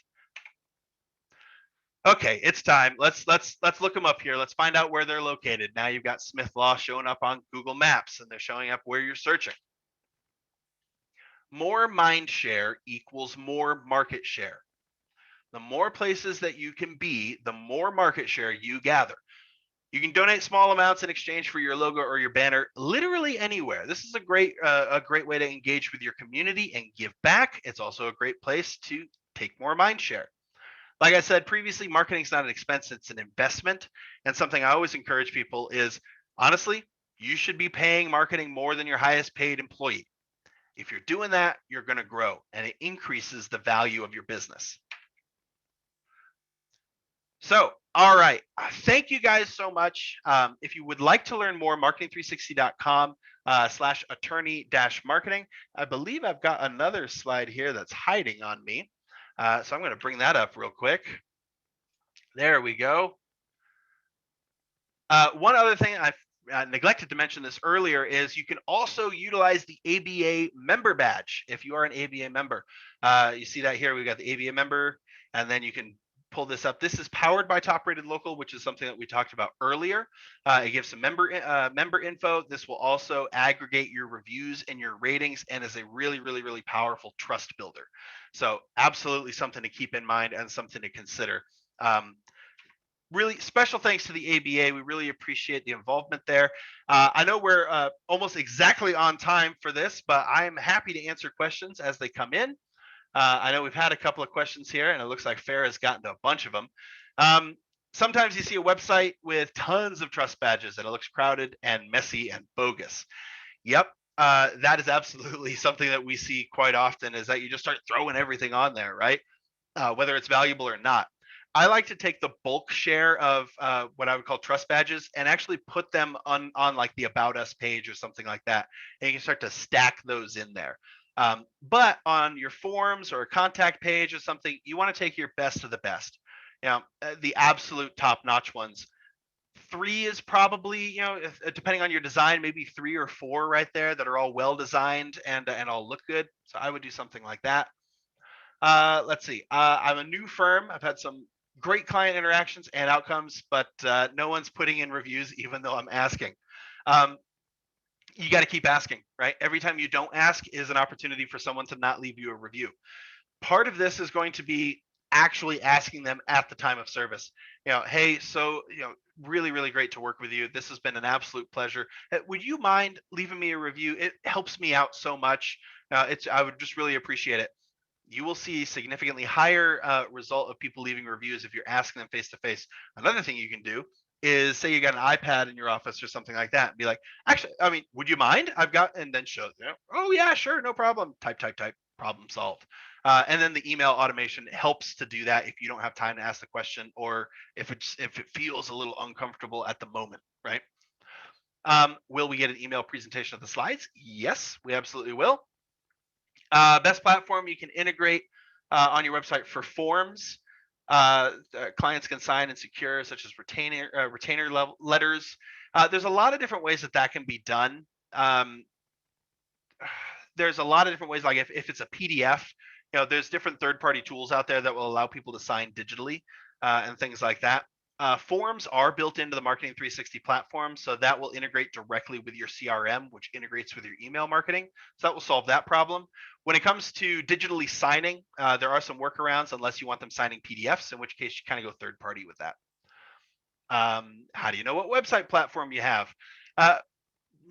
Speaker 1: Okay, it's time. Let's look them up here. Let's find out where they're located. Now you've got Smith Law showing up on Google Maps, and they're showing up where you're searching. More mind share equals more market share. The more places that you can be, the more market share you gather. You can donate small amounts in exchange for your logo or your banner, literally anywhere. This is a great way to engage with your community and give back. It's also a great place to take more mind share. Like I said previously, marketing is not an expense, it's an investment. And something I always encourage people is, honestly, you should be paying marketing more than your highest paid employee. If you're doing that, you're going to grow, and it increases the value of your business. So, all right. Thank you guys so much. If you would like to learn more, marketing360.com /attorney-marketing. I believe I've got another slide here that's hiding on me. So I'm going to bring that up real quick. There we go. One other thing I've neglected to mention this earlier is you can also utilize the ABA member badge if you are an ABA member. You see that here, we've got the ABA member, and then you can pull this up. This is powered by Top Rated Local, which is something that we talked about earlier. It gives some member info. This will also aggregate your reviews and your ratings, and is a really, really, really powerful trust builder. So absolutely something to keep in mind and something to consider. really special thanks to the ABA. We really appreciate the involvement there. I know we're almost exactly on time for this, but I'm happy to answer questions as they come in. I know we've had a couple of questions here, and it looks like Farah's gotten to a bunch of them. Um, Sometimes you see a website with tons of trust badges, and it looks crowded and messy and bogus. Yep, that is absolutely something that we see quite often. Is that you just start throwing everything on there, right? Whether it's valuable or not. I like to take the bulk share of what I would call trust badges and actually put them on like the About Us page or something like that, and you can start to stack those in there. But on your forms or a contact page or something, you want to take your best of the best. The absolute top-notch ones. Three is probably, depending on your design, maybe 3 or 4 right there that are all well designed and all look good. So I would do something like that. Let's see. I'm a new firm. I've had some great client interactions and outcomes, but no one's putting in reviews, even though I'm asking. Um, you got to keep asking, right? Every time you don't ask is an opportunity for someone to not leave you a review. Part of this is going to be actually asking them at the time of service. Hey, so really, really great to work with you. This has been an absolute pleasure. Would you mind leaving me a review? It helps me out so much. I would just really appreciate it. You will see significantly higher result of people leaving reviews if you're asking them face to face. Another thing you can do is say you got an iPad in your office or something like that, and be like, actually, I mean, would you mind? I've got, and then show them. Oh yeah, sure, no problem. Type, type, type. Problem solved. And then the email automation helps to do that if you don't have time to ask the question, or if it feels a little uncomfortable at the moment, right? Will we get an email presentation of the slides? Yes, we absolutely will. Best platform you can integrate on your website for forms. Clients can sign and secure, such as retainer level letters. There's a lot of different ways that can be done. There's a lot of different ways. Like if it's a PDF, there's different third-party tools out there that will allow people to sign digitally and things like that. Forms are built into the Marketing 360 platform, so that will integrate directly with your CRM, which integrates with your email marketing. So that will solve that problem. When it comes to digitally signing, there are some workarounds unless you want them signing PDFs, in which case you kind of go third party with that. How do you know what website platform you have?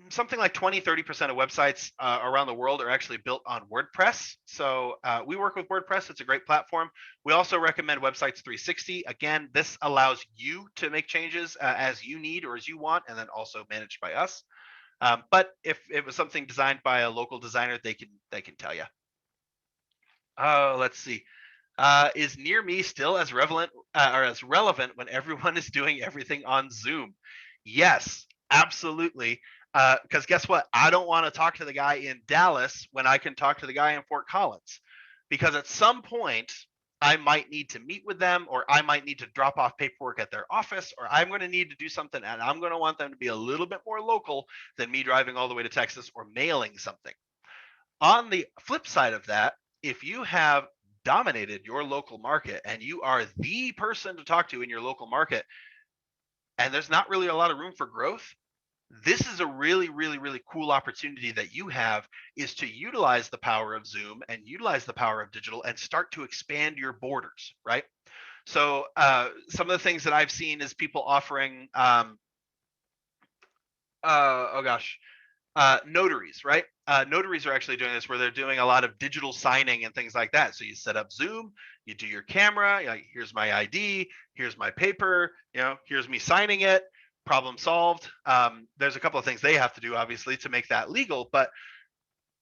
Speaker 1: Something like 20-30% of websites around the world are actually built on WordPress. So we work with WordPress. It's a great platform. We also recommend Websites 360. Again, this allows you to make changes as you need or as you want, and then also managed by us. But if it was something designed by a local designer, they can tell you. Let's see. Is Near Me still as relevant when everyone is doing everything on Zoom? Yes, absolutely. Because guess what? I don't want to talk to the guy in Dallas when I can talk to the guy in Fort Collins. Because at some point, I might need to meet with them, or I might need to drop off paperwork at their office, or I'm going to need to do something, and I'm going to want them to be a little bit more local than me driving all the way to Texas or mailing something. On the flip side of that, if you have dominated your local market and you are the person to talk to in your local market, and there's not really a lot of room for growth, this is a really, really, really cool opportunity that you have, is to utilize the power of Zoom and utilize the power of digital and start to expand your borders, right? So some of the things that I've seen is people offering, notaries, right? Notaries are actually doing this, where they're doing a lot of digital signing and things like that. So you set up Zoom, you do your camera, like, here's my ID, here's my paper, here's me signing it. Problem solved. There's a couple of things they have to do, obviously, to make that legal, but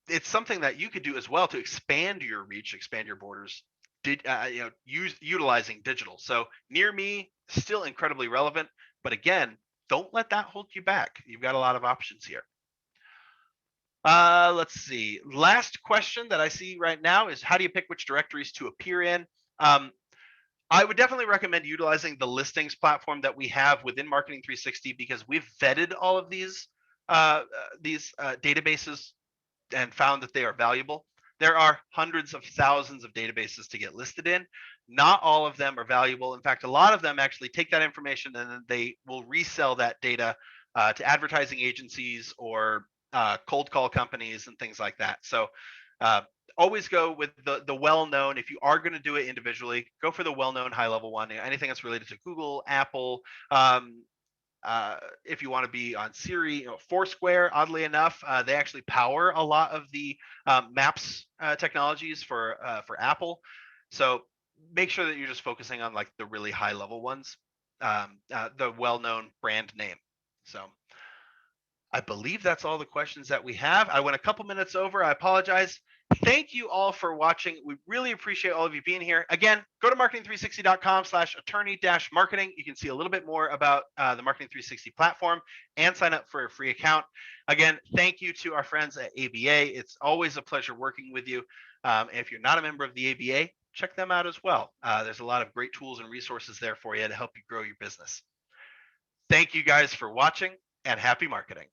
Speaker 1: it's something that you could do as well to expand your reach, expand your borders, utilizing digital. So Near Me, still incredibly relevant, but again, don't let that hold you back. You've got a lot of options here. Let's see. Last question that I see right now is, how do you pick which directories to appear in? I would definitely recommend utilizing the listings platform that we have within Marketing 360, because we've vetted all of these databases and found that they are valuable. There are hundreds of thousands of databases to get listed in. Not all of them are valuable. In fact, a lot of them actually take that information and then they will resell that data to advertising agencies or cold call companies and things like that. So always go with the well-known. If you are going to do it individually, go for the well-known high-level one. Anything that's related to Google, Apple. If you want to be on Siri, Foursquare, oddly enough, they actually power a lot of the maps technologies for Apple. So make sure that you're just focusing on like the really high level ones, the well-known brand name. So I believe that's all the questions that we have. I went a couple minutes over. I apologize. Thank you all for watching. We really appreciate all of you being here. Again, go to marketing360.com/attorney-marketing. You can see a little bit more about the Marketing 360 platform and sign up for a free account. Again, thank you to our friends at ABA. It's always a pleasure working with you. If you're not a member of the ABA, check them out as well. There's a lot of great tools and resources there for you to help you grow your business. Thank you guys for watching, and happy marketing.